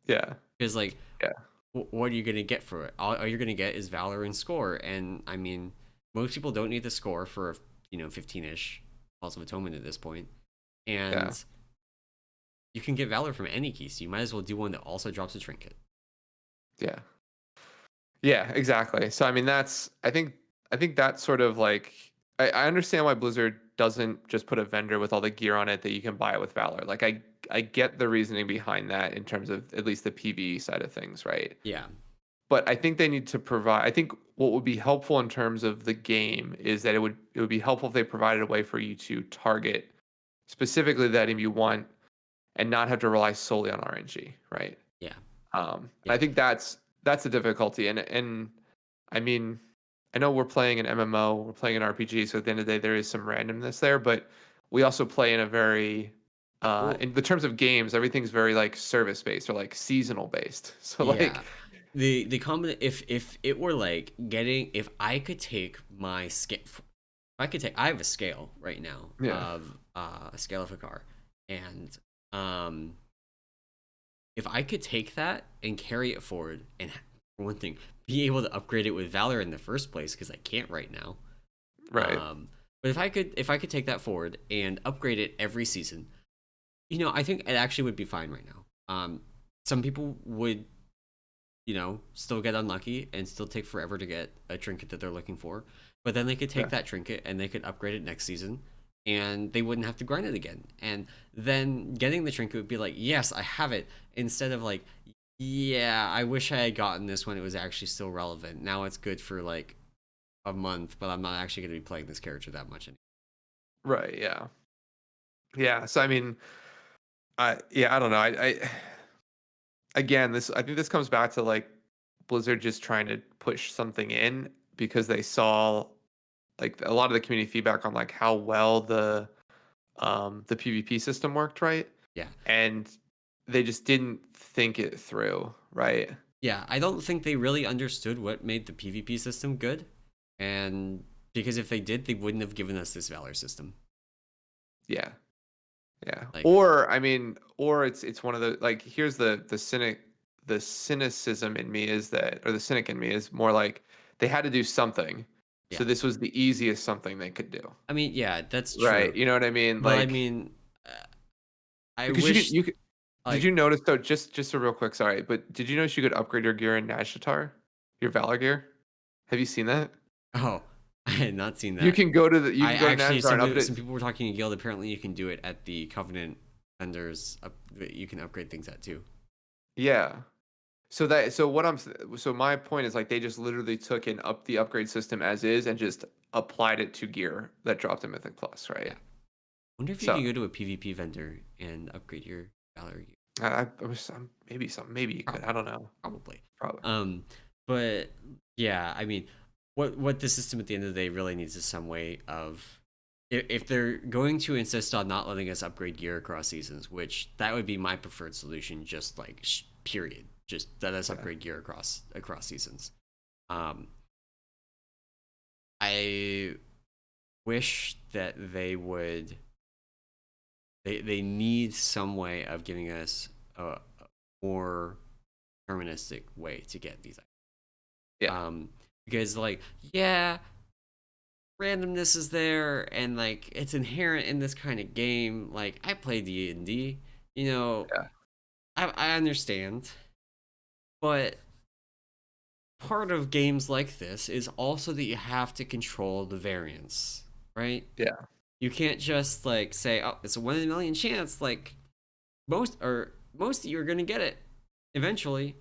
Yeah, Because like, yeah, what are you gonna get for it? All you're gonna get is Valor and score, and I mean, most people don't need the score for 15-ish Halls of Atonement at this point, yeah. and you can get Valor from any key, so you might as well do one that also drops a trinket. Yeah. Yeah, exactly. So I mean I think that's sort of like I understand why Blizzard doesn't just put a vendor with all the gear on it that you can buy it with Valor. Like I get the reasoning behind that in terms of at least the PvE side of things, right? Yeah, But I think they need to provide I think what would be helpful in terms of the game is that it would be helpful if they provided a way for you to target specifically the item you want and not have to rely solely on RNG, right? yeah, And I yeah. think that's the difficulty. And I mean, I know we're playing an MMO, we're playing an RPG, so at the end of the day, there is some randomness there, but we also play in a very Well, in the terms of games, everything's very like service based or like seasonal based. So yeah. like, The common if it were like getting if I could take my scale, I have a scale right now yeah, of a scale of a car, and um if I could take that and carry it forward, and for one thing, be able to upgrade it with Valor in the first place because I can't right now. right. But if I could take that forward and upgrade it every season, I think it actually would be fine right now. Some people would, still get unlucky and still take forever to get a trinket that they're looking for. But then they could take Yeah. that trinket and they could upgrade it next season, and they wouldn't have to grind it again. And then getting the trinket would be like, yes, I have it, instead of like, yeah, I wish I had gotten this when it was actually still relevant. Now it's good for like a month, but I'm not actually going to be playing this character that much anymore. Right, yeah. Yeah, so I mean, I don't know. I again, this I think this comes back to like Blizzard just trying to push something in because they saw like a lot of the community feedback on like how well the PvP system worked, right? Yeah. And they just didn't think it through, right? Yeah, I don't think they really understood what made the PvP system good. And because if they did, they wouldn't have given us this Valor system. Yeah. Yeah. Like, Or I mean, or it's one of the like here's the cynicism in me is that or the cynic in me is more like they had to do something. So yeah. this was the easiest something they could do. I mean, yeah, that's Right. true. You know what I mean? But I Like mean, uh, I because wish, you could did like, you notice though just a real quick sorry, but did you notice you could upgrade your gear in Nashatar? Your Valor gear? Have you seen that? oh, I had not seen You that. can go to the you I can go to actually, Nashatar and some update. people were talking in Guild. Apparently, you can do it at the Covenant vendors. You can upgrade things at too. Yeah. So my point is like they just literally took and up the upgrade system as is and just applied it to gear that dropped a Mythic Plus, Yeah. right? Wonder if you So could go to a PvP vendor and upgrade your Valor. maybe you could. I Probably, don't know. probably. Probably. Um, but yeah, I mean, what the system at the end of the day really needs is some way of, if they're going to insist on not letting us upgrade gear across seasons, which that would be my preferred solution, just like period. just that does Yeah. upgrade gear across seasons. Um, I wish that they would. They need some way of giving us a more deterministic way to get these Yeah. items. Because like, yeah, randomness is there, and like it's inherent in this kind of game. Like I play D&D, you know, Yeah. I understand, but part of games like this is also that you have to control the variance, right? Yeah. You can't just like say, "Oh, it's a 1 in a million chance." Like most of you are gonna get it eventually.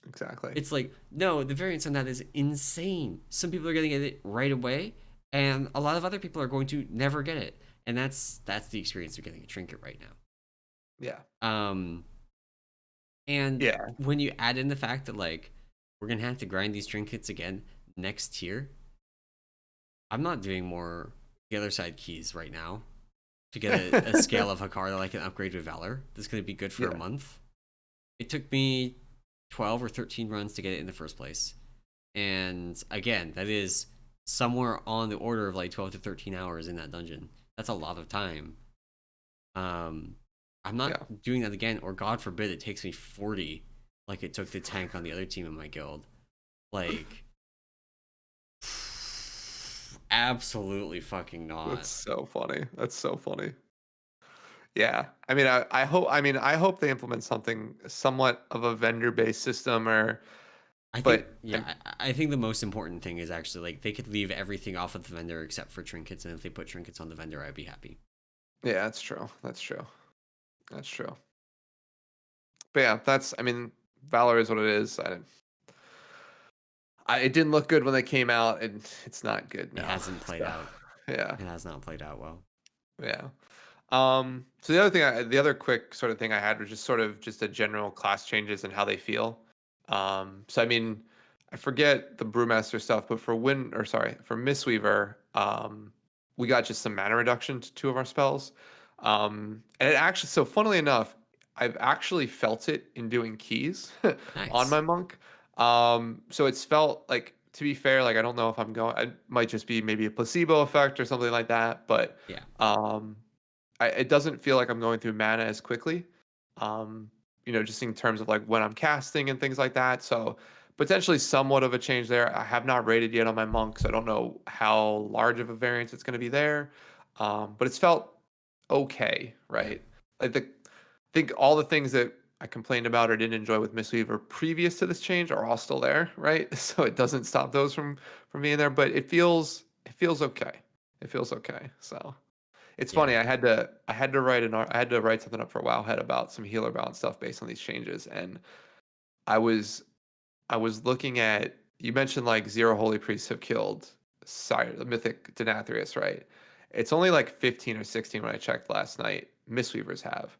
Exactly. It's like, no, the variance on that is insane. Some people are gonna get it right away, and a lot of other people are going to never get it, and that's the experience of getting a trinket right Yeah. now. And Yeah. when you add in the fact that like we're gonna have to grind these trinkets again next tier, I'm not doing more the other side keys right now to get a scale of a car that I can upgrade with Valor. That's gonna be good for a Yeah. month. It took me 12 or 13 runs to get it in the first place. And again, that is somewhere on the order of like 12 to 13 hours in that dungeon. That's a lot of time. Um, I'm Yeah. not doing that again, or God forbid it takes me 40 like it took the tank on the other team in my guild. Like, absolutely fucking That's not. so funny. That's so funny. Yeah. I hope they implement something somewhat of a vendor-based system or I think, but yeah, I think the most important thing is actually like they could leave everything off of the vendor except for trinkets, and if they put trinkets on the vendor, I'd be happy. yeah, that's true. That's true. That's true. But yeah, Valor is what it is. It didn't look good when they came out, and it's not good It now. hasn't played So, out. yeah. It has not played out well. Yeah. So the other quick sort of thing I had was just sort of just a general class changes and how they feel. So I mean, I forget the Brewmaster stuff, but for Mistweaver, we got just some mana reduction to two of our spells. And it actually, so funnily enough, I've actually felt it in doing keys on Nice. my monk. So it's felt like, to be fair, like I don't know if I'm going, it might just be maybe a placebo effect or something like that, but Yeah. um, it doesn't feel like I'm going through mana as quickly. Um, just in terms of like when I'm casting and things like that. So potentially somewhat of a change there. I have not rated yet on my monk, so I don't know how large of a variance it's going to be there. But it's felt okay, Yeah. right? I think all the things that I complained about or didn't enjoy with Mistweaver previous to this change are all still there, right? So it doesn't stop those from being there, but it feels okay. It feels okay. So it's Yeah. funny. I had to write something up for Wowhead about some healer balance stuff based on these changes, and I was I was looking at, you mentioned like zero holy priests have killed the mythic Denathrius, right? It's only like 15 or 16 when I checked last night. Mistweavers have.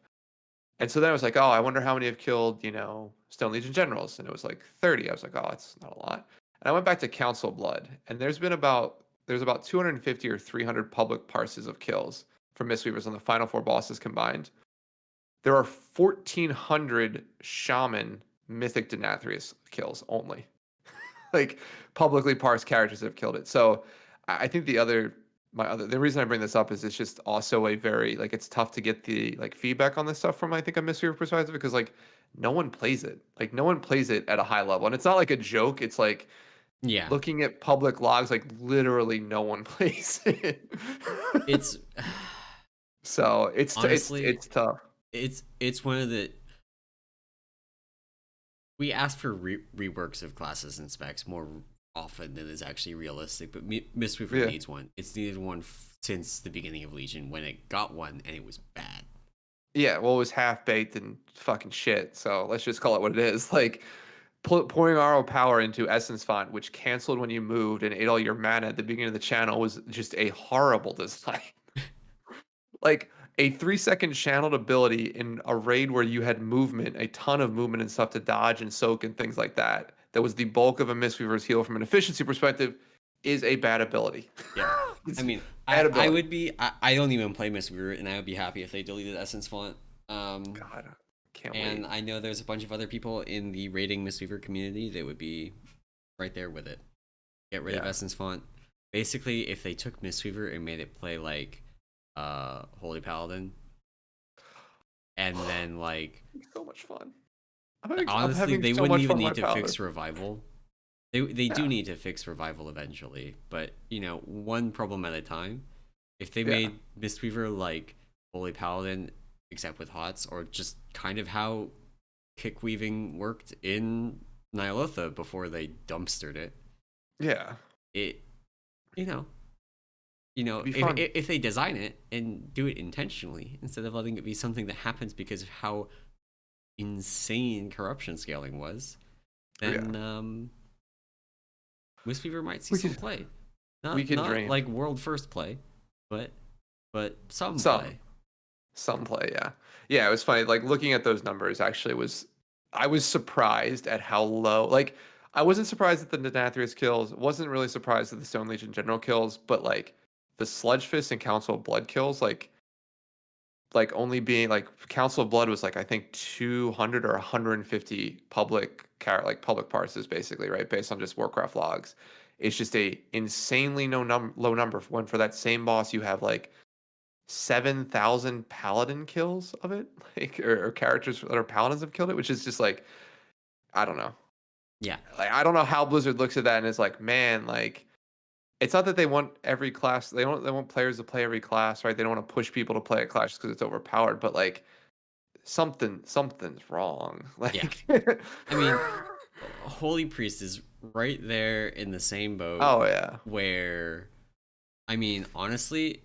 And so then I was like, oh, I wonder how many have killed, Stone Legion generals. And it was like 30. I was like, oh, that's not a lot. And I went back to Council Blood, and there's about 250 or 300 public parses of kills from Mistweavers on the final four bosses combined. There are 1,400 Shaman Mythic Denathrius kills only. Like publicly parsed characters have killed it. So I think the reason I bring this up is it's just also a very like it's tough to get the like feedback on this stuff from I think a mystery perspective because like no one plays it. Like no one plays it at a high level. And it's not like a joke. It's like Yeah. looking at public logs, like literally no one plays it. It's So honestly, it's tough. it's one of the we ask for reworks of classes and specs more often than is actually realistic, but Mistweaver Yeah. needs one. It's needed one since the beginning of Legion when it got one and it was bad. Yeah, well, it was half baked and fucking shit. So let's just call it what it is. Like pouring RO power into Essence Font, which canceled when you moved and ate all your mana at the beginning of the channel, was just a horrible design. Like a 3-second channeled ability in a raid where you had movement, a ton of movement and stuff to dodge and soak and things like that. That was the bulk of a Mistweaver's heal from an efficiency perspective, is a bad ability. Yeah. I It's mean, bad I ability. would be I don't even play Mistweaver and I would be happy if they deleted Essence Font. Um God, Can't And wait. I know there's a bunch of other people in the rating Mistweaver community that would be right there with it. Get rid of Yeah. Essence Font. Basically, if they took Mistweaver and made it play like Holy Paladin, and then like So much fun. I'm honestly, having they so wouldn't much even fun with my need to Paladin. fix revival. They do Yeah. need to fix revival eventually, but one problem at a time. If they Yeah. made Mistweaver like Holy Paladin, except with HOTS, or just kind of how kick weaving worked in Nyalotha before they dumpstered it, Yeah. it you know It'd be if fun. they design it and do it intentionally instead of letting it be something that happens because of how insane corruption scaling was, Yeah. then Mistweaver might see We some can play. we can Not dream. like world first play, but some Some. play. Some play, yeah. Yeah, it was funny. Like looking at those numbers actually was I was surprised at how low. Like I wasn't surprised at the Denathrius kills, wasn't really surprised at the Stone Legion general kills, but like the Sludge Fist and Council of Blood kills, like only being like Council of Blood was like I think 200 or 150 public parses basically, right? Based on just Warcraft logs. It's just a insanely low number when for that same boss you have like 7,000 paladin kills of it, like or characters that are paladins have killed it, which is just like I don't know. Yeah, Like I don't know how Blizzard looks at that and is like, man, like it's not that they want every class, they want players to play every class, right? They don't want to push people to play a class because it's overpowered, but like something's wrong. yeah. Like I mean, Holy Priest is right there in the same boat oh yeah. where, I mean, honestly,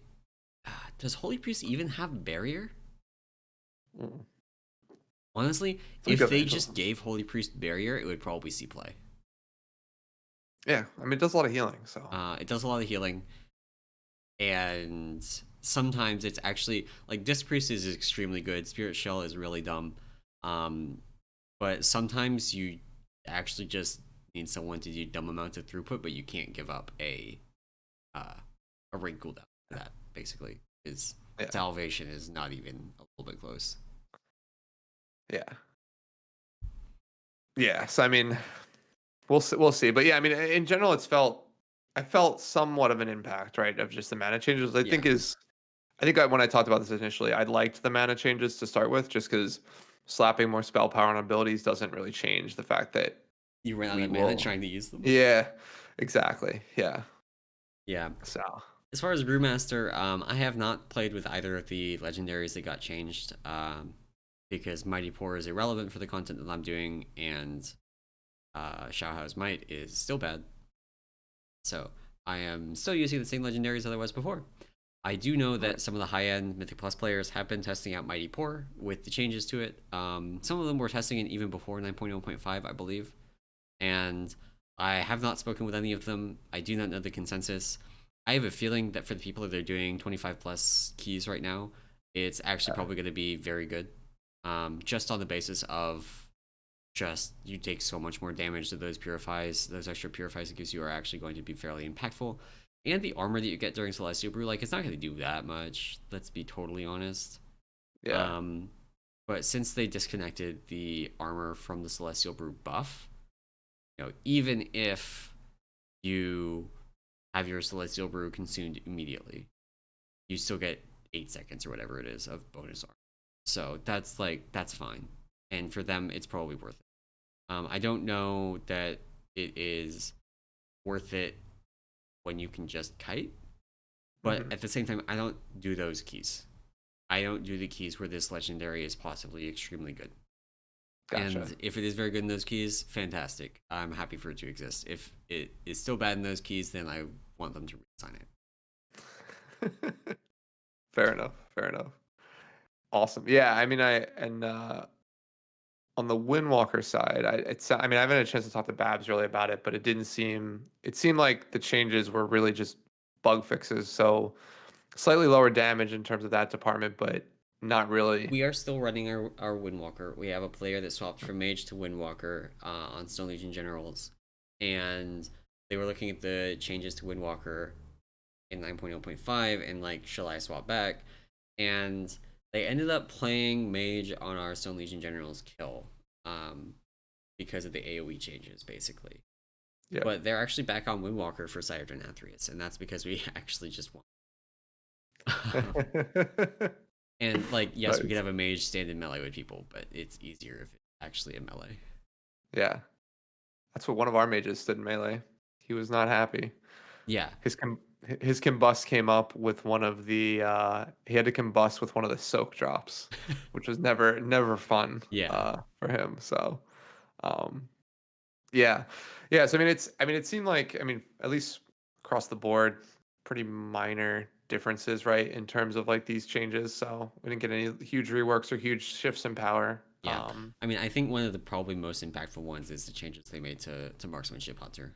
does Holy Priest even have barrier? Mm. Honestly, Think if of they Angel. just gave Holy Priest barrier, it would probably see play. Yeah, I mean it does a lot of healing, so It does a lot of healing, and sometimes it's actually like Disc Priest is extremely good. Spirit Shell is really dumb, um, but sometimes you actually just need someone to do dumb amounts of throughput, but you can't give up uh, a ring cooldown for that. Basically, is yeah. salvation is not even a little bit close. Yeah. Yeah. So I mean, we'll see. But yeah, I mean, in general, I felt somewhat of an impact, right, of just the mana changes. Yeah, I think when I talked about this initially, I liked the mana changes to start with, just because slapping more spell power on abilities doesn't really change the fact that you ran out we of mana will. trying to use them. Yeah, exactly. Yeah. Yeah. So As far as Brewmaster, I have not played with either of the legendaries that got changed, because Mighty Pour is irrelevant for the content that I'm doing, and Shao Might is still bad. So I am still using the same legendaries that I was before. I do know all right. that some of the high-end Mythic Plus players have been testing out Mighty Pour with the changes to it. Some of them were testing it even before 9.0.5, I believe. And I have not spoken with any of them. I do not know the consensus. I have a feeling that for the people that are doing 25 plus keys right now, it's actually Yeah. probably going to be very good. Just on the basis of just you take so much more damage to those purifies, those extra purifies it gives you are actually going to be fairly impactful. And the armor that you get during Celestial Brew, like it's not going to do that much. Let's be totally honest. Yeah. Um, but since they disconnected the armor from the Celestial Brew buff, even if you have your Celestial Brew consumed immediately, you still get 8 seconds or whatever it is of bonus armor. So that's fine, and for them, it's probably worth it. I don't know that it is worth it when you can just kite, but Hmm. at the same time, I don't do those keys. I don't do the keys where this legendary is possibly extremely good. Gotcha. And if it is very good in those keys, fantastic. I'm happy for it to exist. If it is still bad in those keys, then I want them to redesign it. Fair enough. Fair enough. Awesome. Yeah. I mean, on the Windwalker side, I mean, I haven't had a chance to talk to Babs really about it, but it seemed like the changes were really just bug fixes. So slightly lower damage in terms of that department, but not really. We are still running our Windwalker. We have a player that swapped from Mage to Windwalker on Stone Legion Generals. And they were looking at the changes to Windwalker in 9.0.5 and like, shall I swap back? And They ended up playing Mage on our Stone Legion General's kill, um, because of the AoE changes, basically. Yeah. But they're actually back on Windwalker for Cyberden Athreus, and that's because we actually just won. And like, yes, we could Nice. have a mage stand in melee with people, but it's easier if it's actually a melee. Yeah. That's what one of our mages did in melee. He was not happy. Yeah, His com his combust came up with one of the he had to combust with one of the soak drops, which was never fun yeah, for him. So um yeah. Yeah, so I mean it seemed like at least across the board pretty minor differences, right, in terms of like these changes. So we didn't get any huge reworks or huge shifts in power. yeah. I mean, I think one of the probably most impactful ones is the changes they made to Marksmanship Hunter.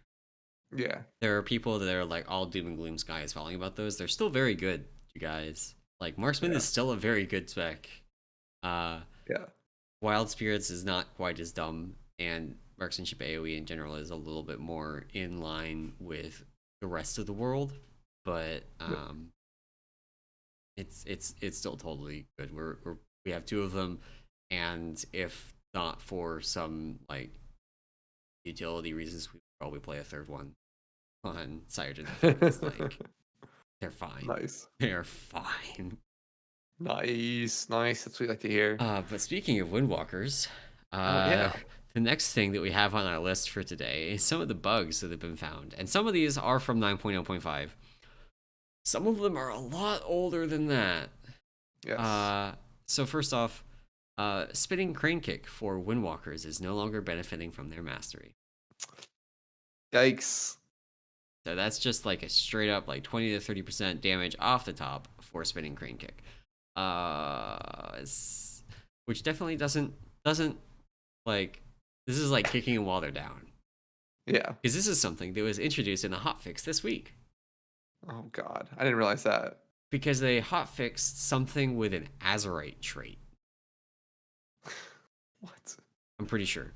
Yeah. There are people that are like all doom and gloom sky is falling about those. They're still very good, you guys. Like Marksman Yeah. is still a very good spec. Uh, Yeah. Wild Spirits is not quite as dumb, and Marksmanship AoE in general is a little bit more in line with the rest of the world. But Yep. it's still totally good. We have two of them, and if not for some like utility reasons, we would probably play a third one on Cyberden. Like they're fine. Nice. They are fine. Nice. Nice. That's what we like to hear. But speaking of Windwalkers, Oh uh, yeah. the next thing that we have on our list for today is some of the bugs that have been found, and some of these are from 9.0.5. Some of them are a lot older than that. Yes. Uh, so first off, spinning crane kick for Windwalkers is no longer benefiting from their mastery. Yikes. So that's just like a straight up like 20 to 30% damage off the top for spinning crane kick. Which definitely doesn't like, this is like kicking them while they're down. Yeah. Because this is something that was introduced in a hotfix this week. Oh God. I didn't realize that. Because they hotfixed something with an Azurite trait. What? I'm pretty sure.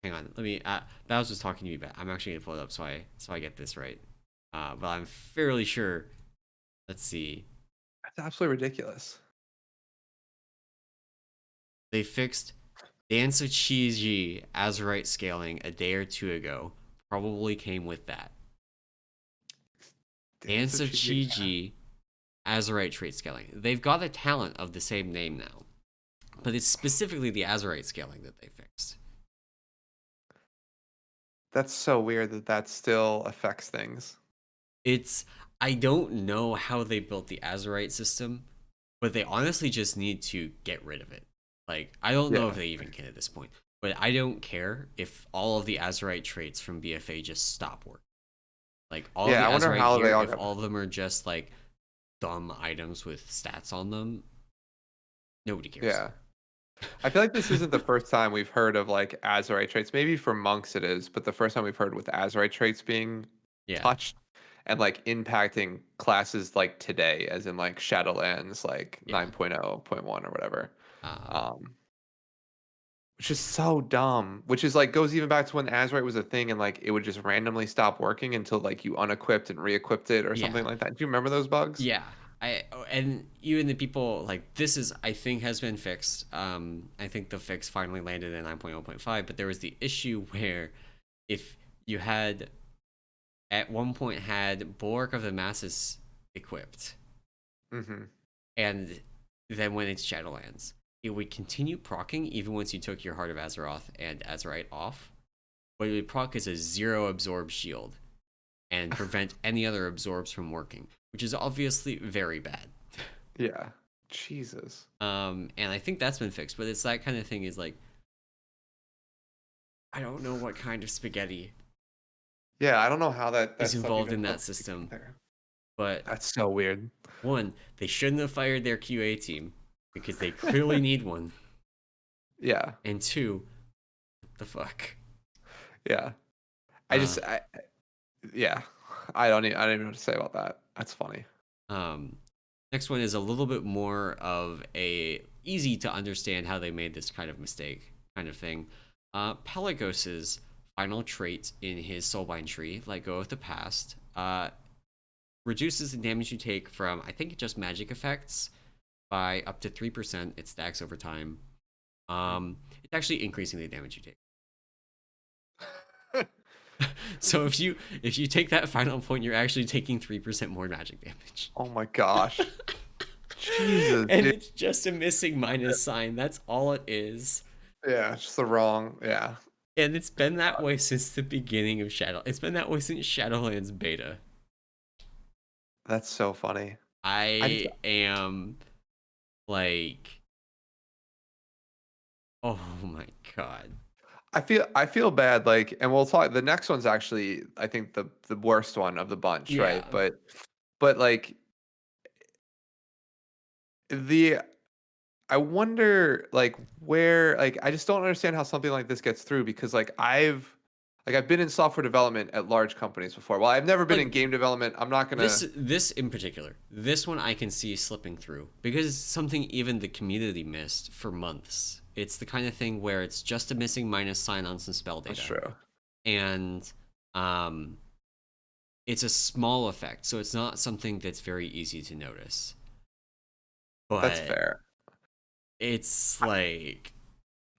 Hang on, let me. Bow's was talking to me, but I'm actually gonna pull it up so I get this right. But I'm fairly sure. Let's see. That's absolutely ridiculous. They fixed Dance of Chi Azurite scaling a day or two ago. Probably came with that. Dance Dance of of Chi. Chi Azurite trait scaling. They've got a talent of the same name now, but it's specifically the Azurite scaling that they fixed. That's so weird that that still affects things. It's I don't know how they built the Azurite system, but they honestly just need to get rid of it. Like I don't know if Yeah. they even can at this point, but I don't care if all of the Azurite traits from BFA just stop working. Like all of Yeah. the I wonder Azurite how they gear, all if got. all of them are just like dumb items with stats on them, nobody cares. Yeah. I feel like this isn't the first time we've heard of like Azurite traits. Maybe for monks it is, but the first time we've heard with Azurite traits being Yeah, touched and like impacting classes like today, as in like Shadowlands, like yeah. 9.0.1 or whatever. Um, Um, which is so dumb. Which is like goes even back to when Azurite was a thing and like it would just randomly stop working until like you unequipped and re-equipped it or yeah. something like that. Do you remember those bugs? Yeah. And even the people like this is I think has been fixed. I think the fix finally landed in 9.0.5, but there was the issue where if you had at one point had Bulwark of the Masses equipped Mm-hmm. and then went into Shadowlands, it would continue proccing even once you took your Heart of Azeroth and Azerite off, but it would proc as a zero absorb shield and prevent any other absorbs from working, which is obviously very bad. Yeah. Jesus. And I think that's been fixed, but it's that kind of thing is like I don't know what kind of spaghetti Yeah, I don't know how that is stuff involved even in that hooks system, there. but That's so weird. one, they shouldn't have fired their QA team because they clearly need one, Yeah. and two, what the fuck. Yeah. I Uh, just yeah. I don't even know what to say about that. That's funny. um, Next one is a little bit more of a easy to understand how they made this kind of mistake kind of thing. Pelagos's final trait in his Soulbind tree, Let Go of the Past, reduces the damage you take from I think just magic effects by up to 3%. It stacks over time. It's actually increasing the damage you take. So if you take that final point, you're actually taking 3% more magic damage. Oh my gosh. Jesus, And dude. it's just a missing minus sign. That's all it is. Yeah, it's just the wrong. Yeah. And it's been that way since the beginning of Shadow. It's been that way since Shadowlands beta. That's so funny. I just I am like, oh my god. I feel bad, like, and we'll talk. The next one's actually, I think, the worst one of the bunch, right? Yeah. But like the I wonder, like, where, like, I just don't understand how something like this gets through, because I've been in software development at large companies before. Well, I've never been Like in game development. I'm not gonna. this in particular. This one I can see slipping through because it's something even the community missed for months. It's the kind of thing where it's just a missing minus sign on some spell That's data. true. And um it's a small effect, so it's not something that's very easy to notice. That's But fair. it's like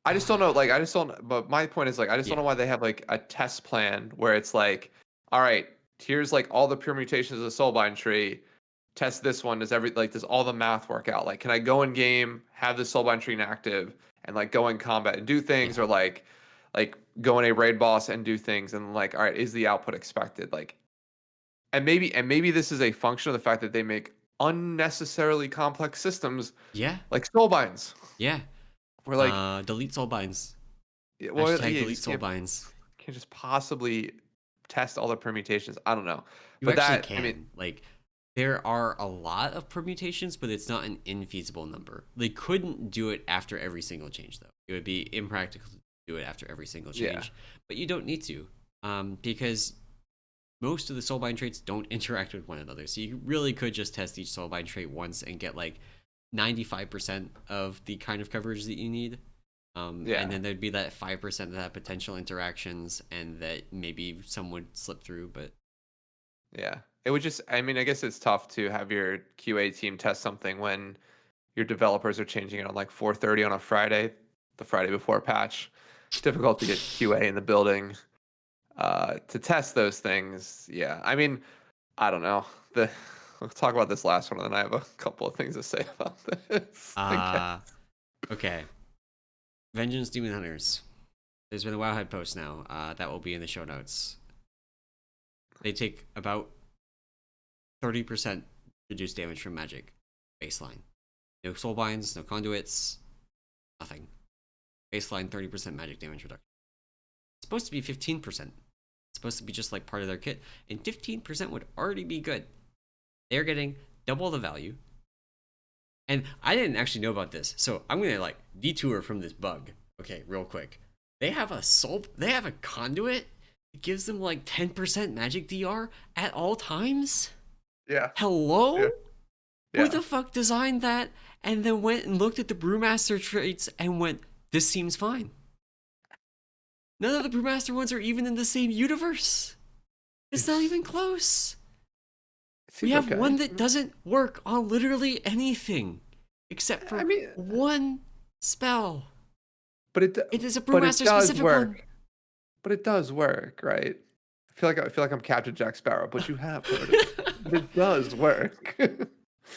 I just don't know. Like, I just don't. But my point is, like, I just don't yeah, know why they have like a test plan where it's like, all right, here's like all the permutations of the soulbind tree. Test this one. Does all the math work out? Like, can I go in game, have the soulbind tree inactive, and like go in combat and do things, yeah, or like go in a raid boss and do things, and like, all right, is the output expected? Like, and maybe this is a function of the fact that they make unnecessarily complex systems yeah, like soulbinds. yeah. Where like, Delete soul binds. yeah, well, Hashtag yeah, you delete just soul binds. can't just possibly test all the permutations. I don't know. You But actually that, I mean, can. Like, there are a lot of permutations, but it's not an infeasible number. They couldn't do it after every single change, though. It would be impractical to do it after every single yeah, change. But you don't need to, because most of the soulbind traits don't interact with one another. So you really could just test each soulbind trait once and get like 95% of the kind of coverage that you need. And yeah, then there'd be that 5% that have potential interactions and that maybe some would slip through, but yeah. It would just, I mean, I guess it's tough to have your QA team test something when your developers are changing it on like 4:30 on a Friday, the Friday before a patch. Difficult to get QA in the building to test those things. Yeah, I mean, I don't know. We'll talk about this last one, and then I have a couple of things to say about this. I guess. uh okay. Vengeance Demon Hunters. There's been a Wowhead post now. That will be in the show notes. They take about 30% reduced damage from magic baseline. No soul binds, no conduits, nothing. Baseline 30% magic damage reduction. It's supposed to be 15%. It's supposed to be just like part of their kit, and 15% would already be good. They're getting double the value. And I didn't actually know about this, so I'm gonna like detour from this bug. Okay, real quick. They have a conduit that gives them like 10% magic DR at all times? Yeah, yeah, Hello? Who yeah. the fuck designed that and then went and looked at the Brewmaster traits and went, this seems fine? None of the Brewmaster ones are even in the same universe. It's not It's even close. it We seems have okay. one that doesn't work on literally anything except I for mean, one spell. but it It is a but it Brewmaster does specific one. work. But it does work, right? I feel like I'm Captain Jack Sparrow, but you have heard of it. But it does work.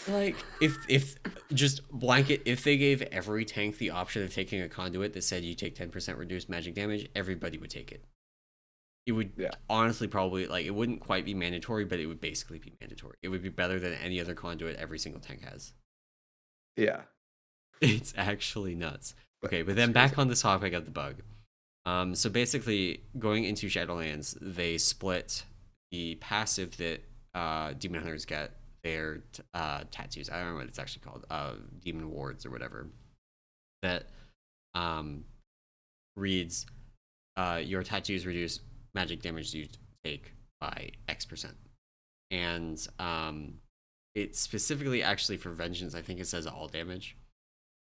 Like if just blanket if they gave every tank the option of taking a conduit that said you take 10% reduced magic damage, everybody would take it. It would Yeah, honestly probably like it wouldn't quite be mandatory, but it would basically be mandatory. It would be better than any other conduit every single tank has. yeah. It's actually nuts. Okay, but That's then crazy. back on the topic of the bug. So basically, going into Shadowlands, they split the passive that Demon Hunters get their tattoos. I don't remember what it's actually called. Demon wards or whatever. That um, reads your tattoos reduce magic damage you take by X%. And it's specifically actually for Vengeance. I think it says all damage.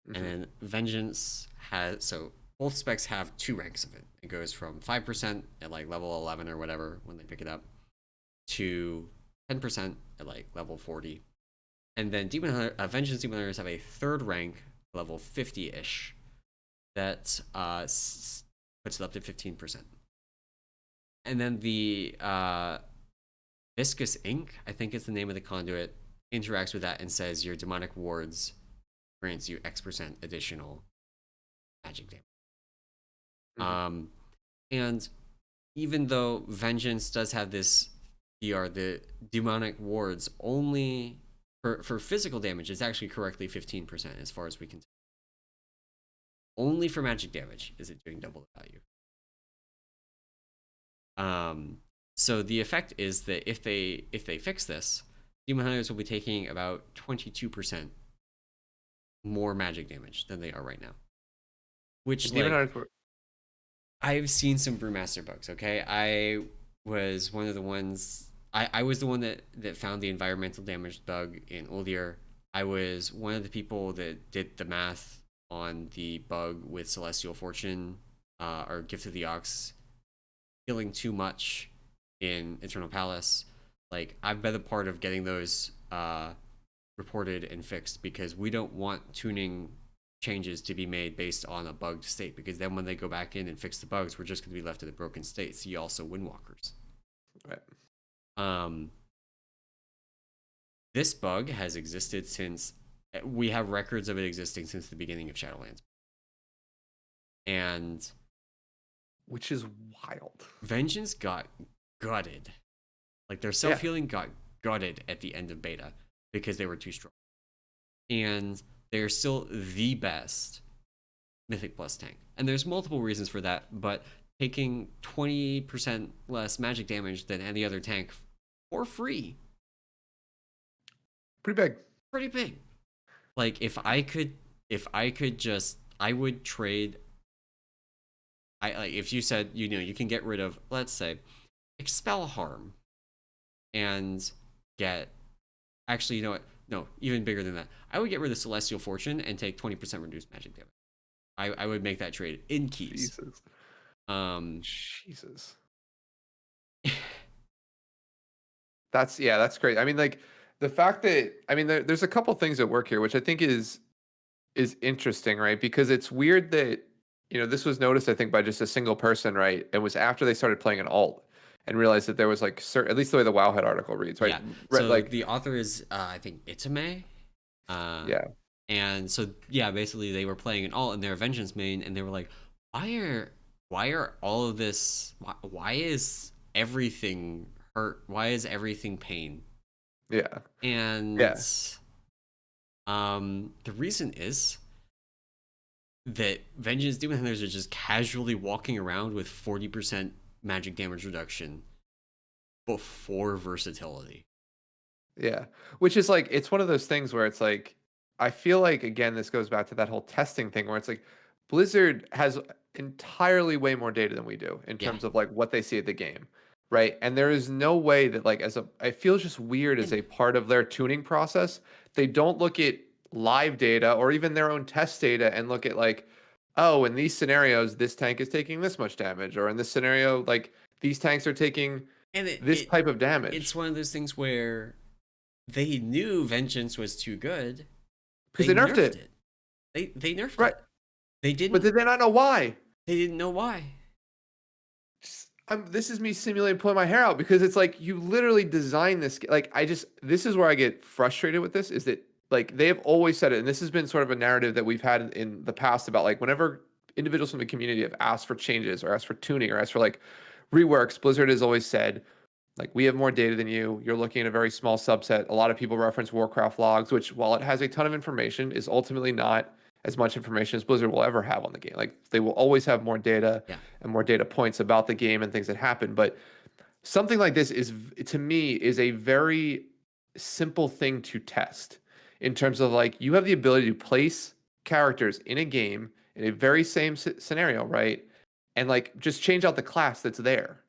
And Hmm. then Vengeance has so both specs have two ranks of it. It goes from 5% at like level 11 or whatever when they pick it up to 10% at like level 40. And then Vengeance Demon Hunters have a third rank, level 50-ish, that puts it up to 15%. And then the Viscous Ink, I think is the name of the conduit, interacts with that and says your demonic wards grants you X% additional magic damage. And even though Vengeance does have this DR, the demonic wards only for physical damage is actually correctly 15% as far as we can tell. Only for magic damage is it doing double the value. So the effect is that if they fix this, Demon Hunters will be taking about 22% more magic damage than they are right now. Which Demon Hunters were... I've seen some Brewmaster bugs, okay? I was one of the ones I was the one that found the environmental damage bug in Uldir. I was one of the people that did the math on the bug with Celestial Fortune or Gift of the Ox healing too much in Eternal Palace. Like, I've been a part of getting those reported and fixed because we don't want tuning changes to be made based on a bugged state, because then when they go back in and fix the bugs, we're just going to be left in a broken state. See also Windwalkers. Right. This bug has existed since we have records of it existing since the beginning of Shadowlands, and which is wild. Vengeance got gutted, like their self-healing got gutted at the end of beta because they were too strong, and they're still the best Mythic Plus tank, and there's multiple reasons for that, but taking 20% less magic damage than any other tank for free, pretty big. Like, if I could just, I would trade. Like, if you said, you can get rid of, let's say, Expel Harm and get, actually, you know what, no, even bigger than that, I would get rid of Celestial Fortune and take 20% reduced magic damage. I would make that trade in keys. Jesus. That's great. I mean, like, the fact that, I mean, there's a couple things at work here, which I think is interesting, right? Because it's weird that, this was noticed, I think, by just a single person, right? It was after they started playing an alt and realized that there was, like, at least the way the Wowhead article reads, right? Yeah. So, like, the author is, I think, Itame. Yeah. And so, yeah, basically they were playing an alt in their Vengeance main, and they were like, why are all of this, why is everything hurt? Why is everything pain? Yeah. And the reason is that Vengeance Demon Hunters are just casually walking around with 40% magic damage reduction before versatility. Yeah. Which is, like, it's one of those things where it's like, I feel like, again, this goes back to that whole testing thing where it's like Blizzard has entirely way more data than we do in terms of, like, what they see at the game. Right. And there is no way that, like, it feels just weird as a part of their tuning process. They don't look at live data or even their own test data and look at, like, oh, in these scenarios, this tank is taking this much damage, or in this scenario, like, these tanks are taking this type of damage. It's one of those things where they knew Vengeance was too good because they nerfed it. They nerfed it. They didn't. But did they not know why? They didn't know why. This is me simulating pulling my hair out, because it's like, you literally design this. Like, this is where I get frustrated with this, is that, like, they have always said it, and this has been sort of a narrative that we've had in the past about, like, whenever individuals from the community have asked for changes or asked for tuning or asked for, like, reworks, Blizzard has always said, like, we have more data than you. You're looking at a very small subset. A lot of people reference Warcraft logs, which, while it has a ton of information, is ultimately not as much information as Blizzard will ever have on the game. Like, they will always have more data and more data points about the game and things that happen. But something like this is, to me, is a very simple thing to test in terms of, like, you have the ability to place characters in a game in a very same scenario, right? And, like, just change out the class that's there.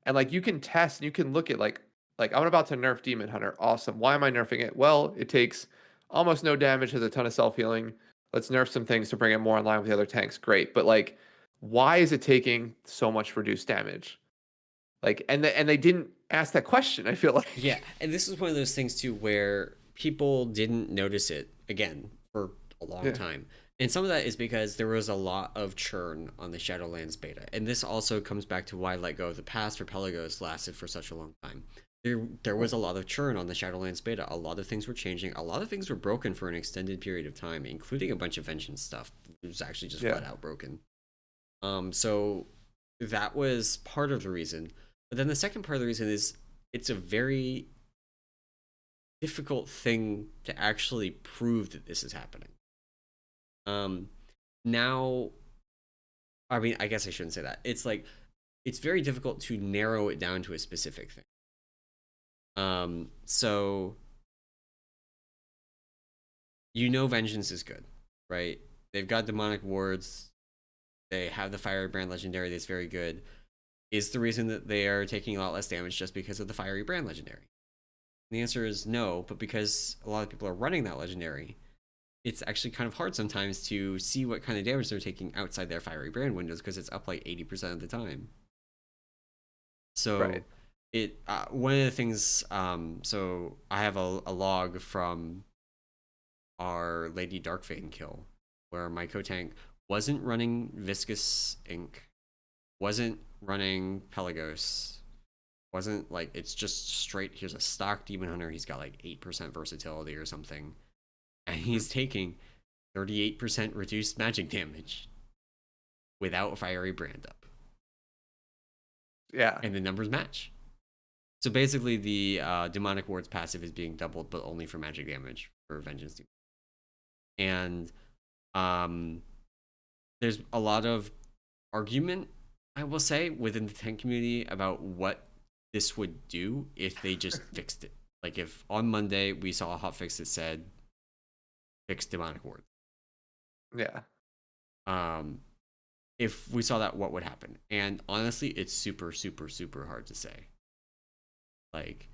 And, like, you can test and you can look at, like I'm about to nerf Demon Hunter. Awesome. Why am I nerfing it? Well, it takes almost no damage, has a ton of self-healing. Let's nerf some things to bring it more in line with the other tanks. Great. But, like, why is it taking so much reduced damage? Like, and they didn't ask that question, I feel like. Yeah, and this is one of those things too where people didn't notice it again for a long Yeah. time. And some of that is because there was a lot of churn on the Shadowlands beta. And this also comes back to why Let Go of the Past for Pelagos lasted for such a long time. There was a lot of churn on the Shadowlands beta. A lot of things were changing. A lot of things were broken for an extended period of time, including a bunch of Vengeance stuff. It was actually just Yeah. flat out broken. So that was part of the reason. But then the second part of the reason is it's a very difficult thing to actually prove that this is happening. Now, I mean, I guess I shouldn't say that. It's like it's very difficult to narrow it down to a specific thing. So Vengeance is good, right? They've got demonic wards. They have the Fiery Brand Legendary that's very good. Is the reason that they are taking a lot less damage just because of the Fiery Brand Legendary? And the answer is no, but because a lot of people are running that Legendary, it's actually kind of hard sometimes to see what kind of damage they're taking outside their Fiery Brand windows because it's up like 80% of the time. So Right. one of the things, so I have a log from our Lady Darkfane kill where my co-tank wasn't running Viscous Ink, wasn't running Pelagos, wasn't like, it's just straight, here's a stock Demon Hunter, he's got like 8% versatility or something, and he's taking 38% reduced magic damage without Fiery Brand up. Yeah. And the numbers match. So basically, the Demonic Ward's passive is being doubled, but only for magic damage for Vengeance. And there's a lot of argument, I will say, within the tank community about what this would do if they just fixed it. Like if on Monday we saw a hotfix that said fix Demonic Ward. Yeah. If we saw that, what would happen? And honestly, it's super, super, super hard to say. Like,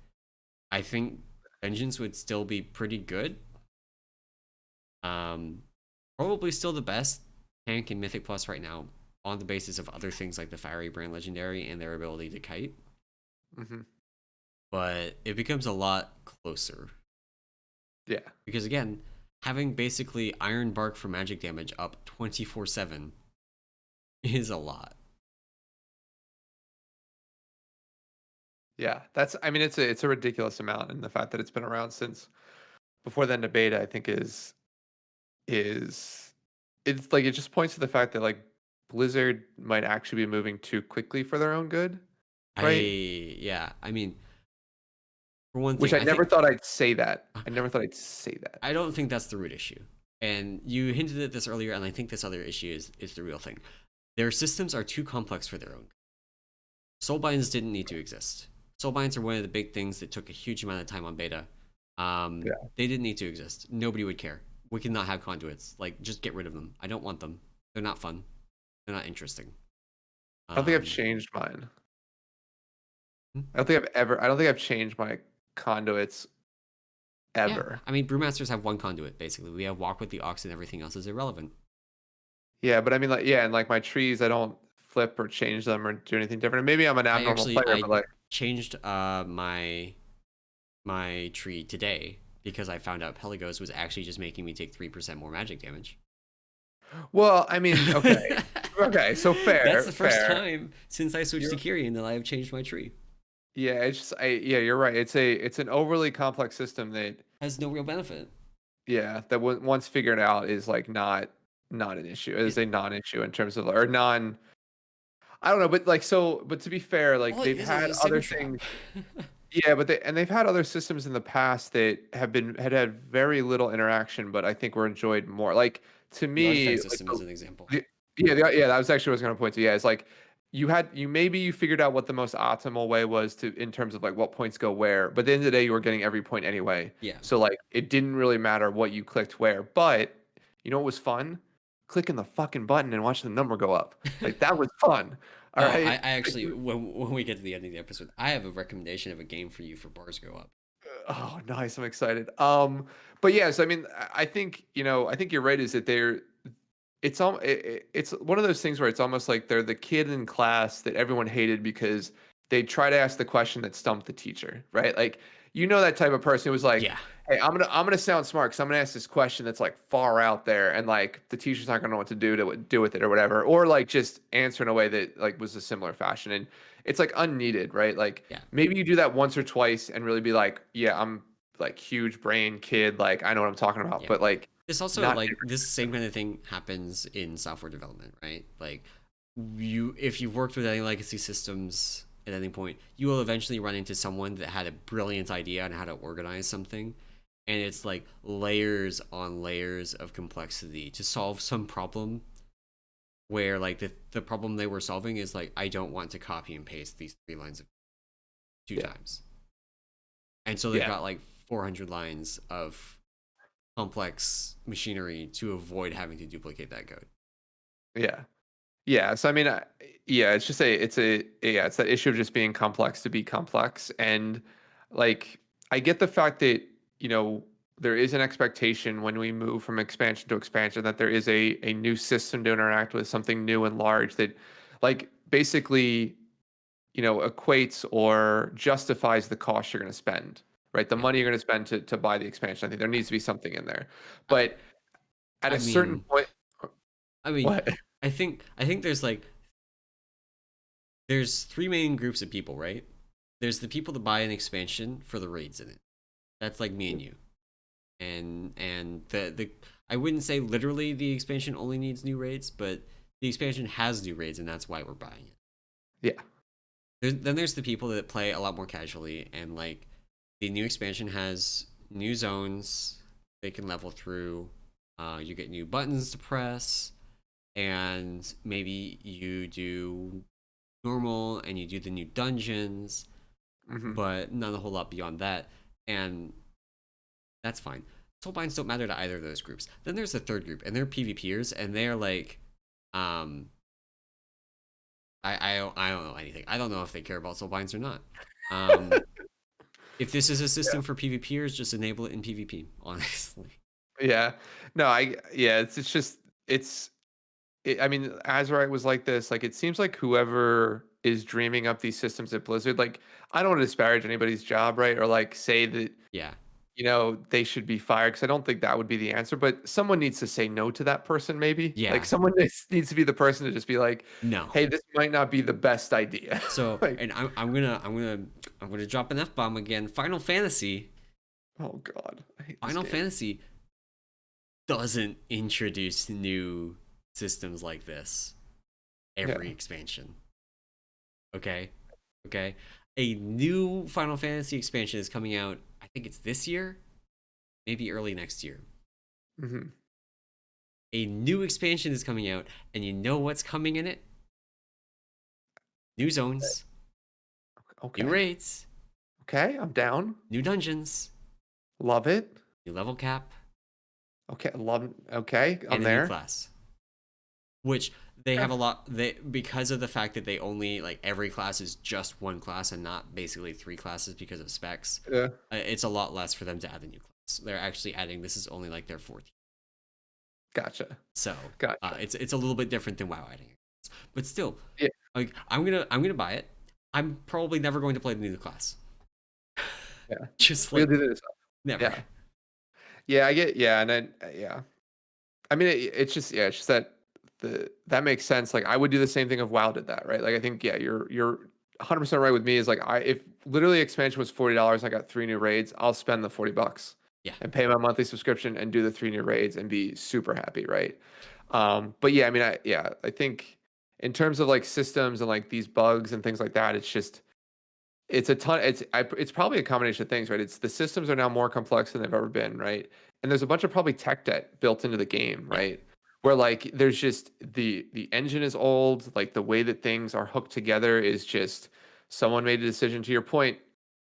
I think Vengeance would still be pretty good. Probably still the best tank in Mythic Plus right now, on the basis of other things like the Fiery Brand Legendary and their ability to kite. Mm-hmm. But it becomes a lot closer. Yeah. Because again, having basically Iron Bark for magic damage up 24/7 is a lot. Yeah. I mean, it's a ridiculous amount, and the fact that it's been around since before the end of beta, I think is it's like it just points to the fact that like Blizzard might actually be moving too quickly for their own good, right? I mean, for one Which thing, I I never think thought I'd say that. I never thought I'd say that. I don't think that's the root issue. And you hinted at this earlier, and I think this other issue is the real thing. Their systems are too complex for their own. Soulbinds didn't need to exist. Soulbinds are one of the big things that took a huge amount of time on beta. Yeah. They didn't need to exist. Nobody would care. We cannot have conduits. Like, just get rid of them. I don't want them. They're not fun. They're not interesting. I don't think I've Um, changed mine. hmm? I don't think I've changed my conduits Yeah, ever. I mean, brewmasters have one conduit basically. We have walk with the ox, and everything else is irrelevant. Yeah, but I mean, like, yeah, and like my trees, I don't flip or change them or do anything different. Maybe I'm an abnormal player, I but like, changed my tree today because I found out Pelagos was actually just making me take 3% more magic damage. well, I mean, okay, okay, so That's fair, the first fair. time since I switched to You're, Kyrian that I have changed my tree. yeah, yeah, you're right. It's an overly complex system that, Has no real benefit. yeah, that once figured out is like not an issue. It Yeah. is a non-issue in terms of or non. I don't know, but like so, but to be fair, like All it they've is had a other single trap. things. Yeah, but they've had other systems in the past that had very little interaction, but I think were enjoyed more. Like to The me, artifact like system is an example. yeah, that was actually what I was going to point to. Yeah, it's like you figured out what the most optimal way was to in terms of like what points go where, but at the end of the day, you were getting every point anyway. Yeah. So like it didn't really matter what you clicked where. But you know what was fun? Clicking the fucking button and watching the number go up. Like that was fun. All Oh, I right. actually, when we get to the end of the episode, I have a recommendation of a game for you for bars go up. Oh, nice. I'm excited. But yes, I mean, I think, I think you're right, is that it's one of those things where it's almost like they're the kid in class that everyone hated because they try to ask the question that stumped the teacher, right? Like you know that type of person who was like, Yeah. hey, I'm gonna sound smart because I'm gonna ask this question that's like far out there, and like the teacher's not gonna know what to do with it or whatever, or like just answer in a way that like was a similar fashion, and it's like unneeded, right? Like Yeah. maybe you do that once or twice and really be like, yeah, I'm like huge brain kid, like I know what I'm talking about, Yeah. but like This also not like this same kind of thing happens in software development, right? Like if you've worked with any legacy systems at any point, you will eventually run into someone that had a brilliant idea on how to organize something, and it's like layers on layers of complexity to solve some problem where like the problem they were solving is like I don't want to copy and paste these 3 lines of two yeah, times. And so they've yeah, got like 400 lines of complex machinery to avoid having to duplicate that code. yeah. Yeah, so I mean, yeah, it's just yeah, it's that issue of just being complex to be complex, and like I get the fact that you know there is an expectation when we move from expansion to expansion that there is a new system to interact with, something new and large that, like, basically equates or justifies the cost you're going to spend, right? The Yeah. money you're going to spend to buy the expansion. I think there I, needs to be something in there, I, but at I a certain mean, point, I mean, what? I think there's 3 main groups of people, right? There's the people that buy an expansion for the raids in it. That's like me and you. And the I wouldn't say literally the expansion only needs new raids, but the expansion has new raids and that's why we're buying it. Yeah. Then there's the people that play a lot more casually and like the new expansion has new zones they can level through. You get new buttons to press, and maybe you do normal and you do the new dungeons, Hmm. but not a whole lot beyond that. And that's fine. Soul binds don't matter to either of those groups. Then there's the third group, and they're PvPers, and they're like, um, I don't know anything. I don't know if they care about soul binds or not. Um, if this is a system for PvPers, just enable it in PvP. Honestly, Yeah. No, yeah, it's just it's I mean, Azurite was like this. Like it seems like whoever is dreaming up these systems at Blizzard, like I don't want to disparage anybody's job, right? Or like say that, yeah, they should be fired because I don't think that would be the answer, but someone needs to say no to that person maybe. Like yeah, someone needs to be the person to just be like, no. "Hey, this might not be the best idea." So, Like, and I'm gonna drop an F bomb again. oh God, I hate this Final game. Fantasy doesn't introduce new systems like this Yeah. every expansion. Okay? Okay? A new Final Fantasy expansion is coming out, I think it's this year, maybe early next year. Hmm. A new expansion is coming out, and you know what's coming in it? New zones, new Okay. raids, Okay, I'm down. new dungeons, Love it. new level cap, Okay, love. Okay, I'm and a new there. class. Which they Okay. have a lot they because of the fact that they only like every class is just one class and not basically 3 classes because of specs. Yeah. It's a lot less for them to add a new class. They're actually adding this is only like their 14th. Gotcha. So Gotcha. it's a little bit different than WoW adding it, but still, Yeah. like I'm gonna buy it. I'm probably never going to play the new class. Yeah. Just We'll like do this. never. Yeah. Yeah, I get, yeah, and then yeah. I mean, it's just, yeah, it's just that that makes sense. Like I would do the same thing if WoW did that, right? Like I think, yeah, you're 100% right with me. Is like if literally expansion was $40, I got 3 new raids, I'll spend the $40 Yeah, and pay my monthly subscription and do the 3 new raids and be super happy, right? But yeah, I mean, I think in terms of like systems and like these bugs and things like that, it's just it's a ton. It's probably a combination of things, right? It's the systems are now more complex than they've ever been, right? And there's a bunch of probably tech debt built into the game, yeah, right? Where like there's just the engine is old, like the way that things are hooked together is just someone made a decision to your point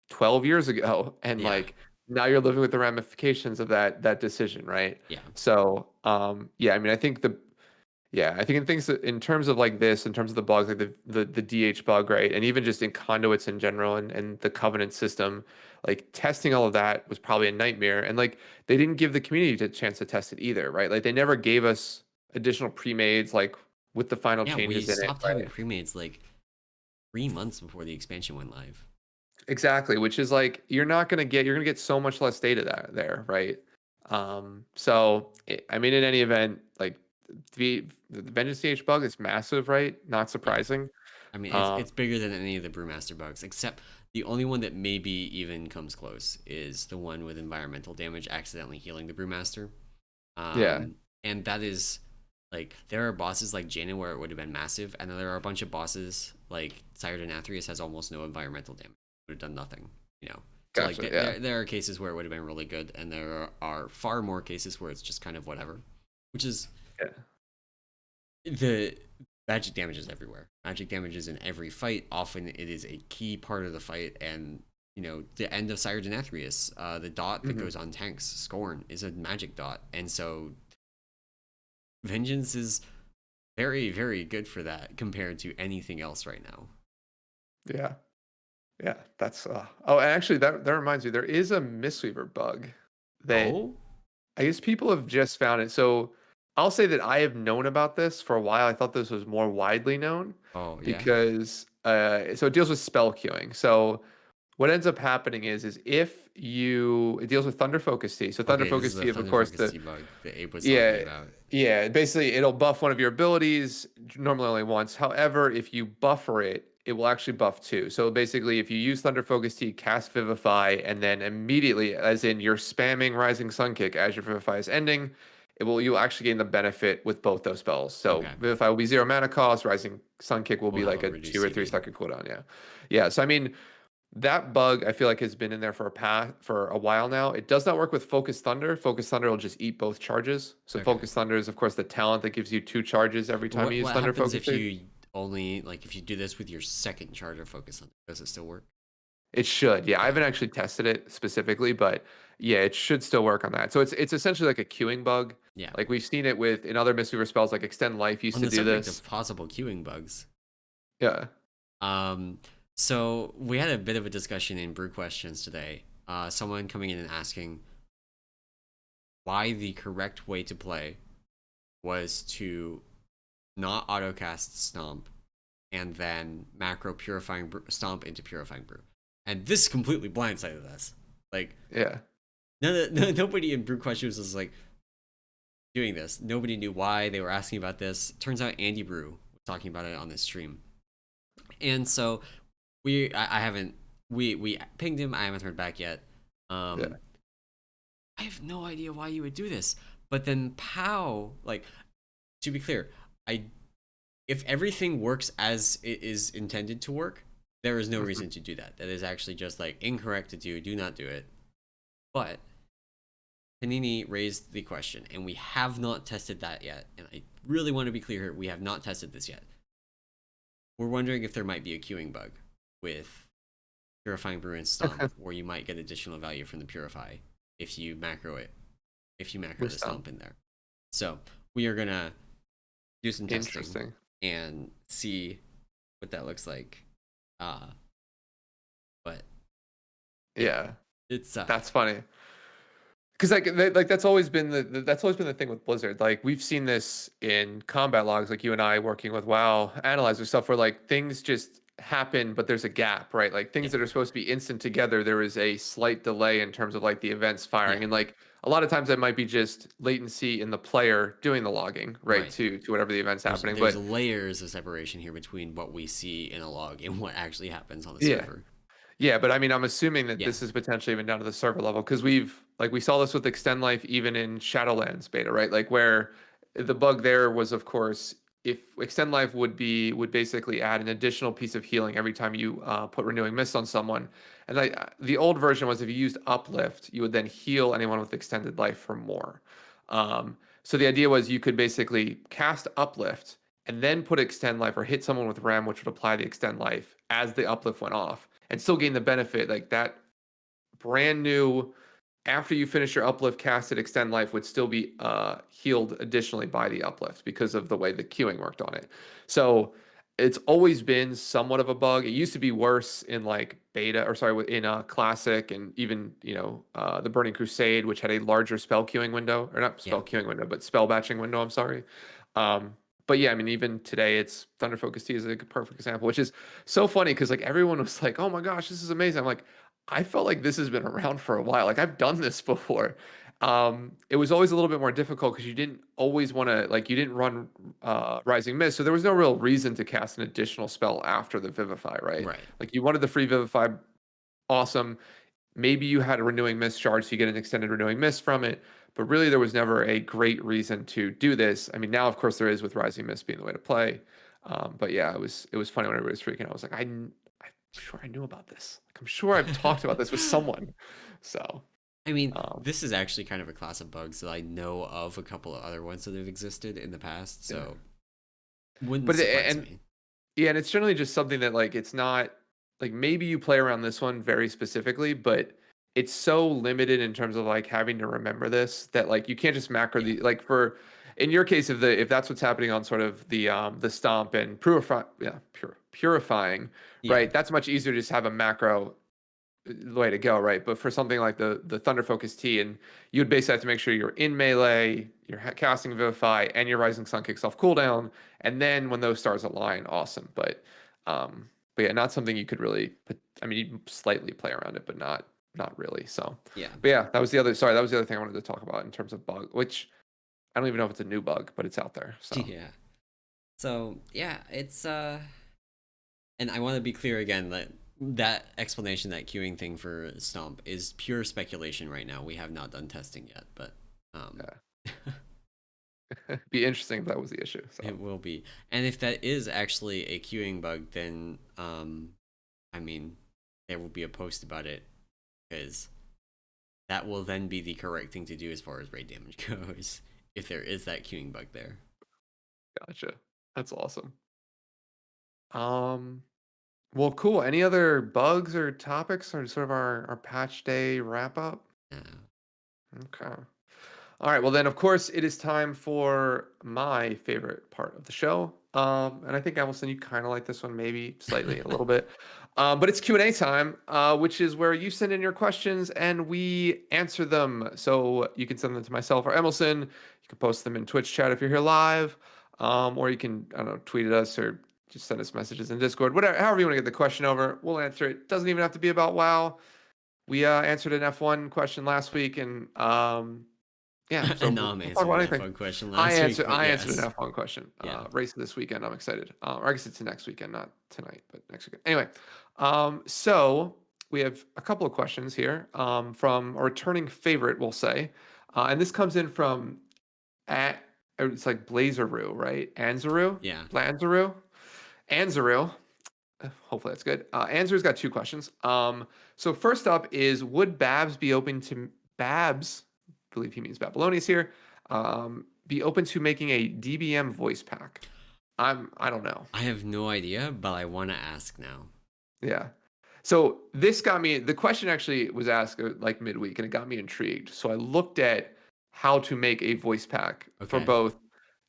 12 years ago, and yeah, like now you're living with the ramifications of that decision, right? yeah, So yeah, I mean I think yeah, I think in things in terms of like this, in terms of the bugs, like the DH bug, right? And even just in conduits in general and the Covenant system, like testing all of that was probably a nightmare. And like they didn't give the community a chance to test it either, right? Like they never gave us additional pre-mades like with the final yeah. We changes in it, stopped having right? pre-mades like 3 months before the expansion went live. Exactly, which is like you're gonna get so much less data there, right? So I mean, in any event, like the Vengeance CH bug is massive, right? Not Yeah. surprising. I mean, it's Um, it's bigger than any of the Brewmaster bugs, except the only one that maybe even comes close is the one with environmental damage accidentally healing the Brewmaster. yeah, And that is like there are bosses like Jaina where it would have been massive, and then there are a bunch of bosses like Cyrodiil Athreus has almost no environmental damage. Would have done nothing, you know. So like gotcha. Yeah. there are cases where it would have been really good, and there are far more cases where it's just kind of whatever, which is Yeah. the magic damage is everywhere. Magic damage is in every fight. Often it is a key part of the fight, and you know the end of Cyrodiil Athreus, the dot that Hmm. goes on tanks, Scorn, is a magic dot, and so Vengeance is very, very good for that compared to anything else right now. Yeah. Yeah. That's oh, and actually that reminds me, there is a Mistweaver bug that Oh? I guess people have just found it. So I'll say that I have known about this for a while. I thought this was more widely known Oh, yeah? because so it deals with spell queuing. So what ends up happening is if you it deals with Thunder Focus Tea. So Thunder Okay, this is Focus the Tea, of Thunder course, Focus the debug that Abe was talking yeah, about. yeah. Basically, it'll buff one of your abilities, normally only once. However, if you buffer it, it will actually buff two. So basically, if you use Thunder Focus Tea, cast Vivify, and then immediately, as in you're spamming Rising Sun Kick as your Vivify is ending, you'll actually gain the benefit with both those spells. So Okay. Vivify will be 0 mana cost, Rising Sun Kick will We'll be have like a a reduced 2 or 3 CV. second cooldown. Yeah, yeah. So I mean, that bug I feel like has been in there for a while now. It does not work with Focus Thunder. Focus Thunder will just eat both charges. So Okay. Focus Thunder is of course the talent that gives you 2 charges every time you use What Thunder happens Focus if Tea. you only like if you do this with your second charge of focus on? Does it still work? It should. Yeah, I Yeah. haven't actually tested it specifically, but yeah, it should still work on that. So it's essentially like a queuing bug. Yeah. Like we've seen it with in other Mistweaver spells, like Extend Life used On to the do subject this. of possible queuing bugs, Yeah. um, so we had a bit of a discussion in Brew Questions today. Someone coming in and asking why the correct way to play was to not autocast Stomp and then macro Purifying Brew, Stomp into Purifying Brew. And this completely blindsided us. Like, Yeah. nobody in Brew Questions was like doing this. Nobody knew why they were asking about this. Turns out Andy Brew was talking about it on this stream. And so I haven't, we pinged him. I haven't heard back yet. Yeah. Um, I have no idea why you would do this. But then Pow, like, to be clear, I if everything works as it is intended to work, there is no Mhm. reason to do that. That is actually just like incorrect to do. Do not do it. But Panini raised the question, and we have not tested that yet. And I really want to be clear here: we have not tested this yet. We're wondering if there might be a queuing bug with Purifying Brew and Stomp, Okay. where you might get additional value from the Purify if you macro it, if you macro With the some Stomp in there. So we are gonna do some testing interesting. and see what that looks like. Uh, but yeah, Yeah. it's That's funny. Because like that's always been that's always been the thing with Blizzard. Like we've seen this in combat logs, like you and I working with WoW analyzer stuff, where like things just happen, but there's a gap, right? Like things yeah, that are supposed to be instant together, there is a slight delay in terms of like the events yeah, firing, and like a lot of times that might be just latency in the player doing the logging, right? right. To whatever the event's happening. There's But layers of separation here between what we see in a log and what actually happens on the yeah, server. yeah, but I mean, I'm assuming that Yeah, this is potentially even down to the server level because we saw this with Extend Life even in Shadowlands beta, right? Like where the bug there was, of course, if Extend Life would basically add an additional piece of healing every time you put Renewing Mist on someone, and the old version was if you used Uplift, you would then heal anyone with Extended Life for more. So the idea was you could basically cast Uplift and then put Extend Life or hit someone with Ram, which would apply the Extend Life as the Uplift went off and still gain the benefit like that brand new after you finish your uplift casted extend life would still be healed additionally by the uplift because of the way the queuing worked on it. So it's always been somewhat of a bug. It used to be worse in like beta or sorry in classic and even the Burning Crusade, which had a larger spell queuing window or not yeah, spell queuing window but spell batching window, I'm sorry. But yeah, I mean, even today, it's Thunder Focus T is a perfect example, which is so funny because like everyone was like, "Oh my gosh, this is amazing!" I'm like, I felt like this has been around for a while. Like I've done this before. It was always a little bit more difficult because you didn't always want to like you didn't run Rising Mist, so there was no real reason to cast an additional spell after the Vivify, right? Right. Like you wanted the free Vivify, awesome. Maybe you had a renewing mist charge, so you get an extended renewing mist from it. But really, there was never a great reason to do this. I mean, now of course there is with Rising Mist being the way to play. But yeah, it was funny when everybody was freaking. I was like, I'm sure I knew about this. Like, I'm sure I've talked about this with someone. So I mean, um, this is actually kind of a class of bugs that I know of a couple of other ones that have existed in the past, yeah. so wouldn't But surprise and me. yeah, and it's generally just something that like it's not like maybe you play around this one very specifically, but it's so limited in terms of like having to remember this that like you can't just macro Yeah. the like for in your case if that's what's happening on sort of the stomp and purifying, Yeah. right? That's much easier to just have a macro the way to go, right? But for something like the Thunder Focus T, and you would basically have to make sure you're in melee, you're casting Vivify, and your Rising Sun kicks off cooldown, and then when those stars align, awesome. But yeah, not something you could really. I mean, you slightly play around it, but not really. So, Yeah. but yeah, that was the other. Sorry, that was the other thing I wanted to talk about in terms of bug, which I don't even know if it's a new bug, but it's out there. So Yeah. So, yeah, it's and I want to be clear again that that explanation, that queuing thing for Stomp is pure speculation right now. We have not done testing yet, but um yeah, be interesting if that was the issue. So it will be. And if that is actually a queuing bug, then I mean, there will be a post about it because that will then be the correct thing to do as far as raid damage goes if there is that queuing bug there. gotcha. That's awesome. Um. Well, cool. Any other bugs or topics or sort of our patch day wrap up? Uh, Okay. All right. Well, then, of course, it is time for my favorite part of the show. And I think, Emerson, you kind of like this one, maybe slightly, a little bit. But it's Q&A time, which is where you send in your questions and we answer them. So you can send them to myself or Emerson. You can post them in Twitch chat if you're here live. Or you can, I don't know, tweet at us or just send us messages in Discord. Whatever, however you want to get the question over, we'll answer it. Doesn't even have to be about WoW. We answered an F1 question last week, and yeah, so and we'll, Nam we'll talk answered about an anything. F1 question I last week, answered but I answered an yes. F1 question. Yeah. Race this weekend. I'm excited. Or I guess it's next weekend, not tonight, but next weekend. Anyway, so we have a couple of questions here from a returning favorite, we'll say, and this comes in from at it's like Blazeroo, right? Anzaru, Yeah. Blanzaru, Anzaru. Hopefully that's good. Anzaru's got two questions. So first up is would Babs be open to Babs? I believe he means Babylonius here. Be open to making a DBM voice pack. I don't know. I have no idea, but I want to ask now. Yeah. So this got me. The question actually was asked like midweek, and it got me intrigued. So I looked at how to make a voice pack for Okay. both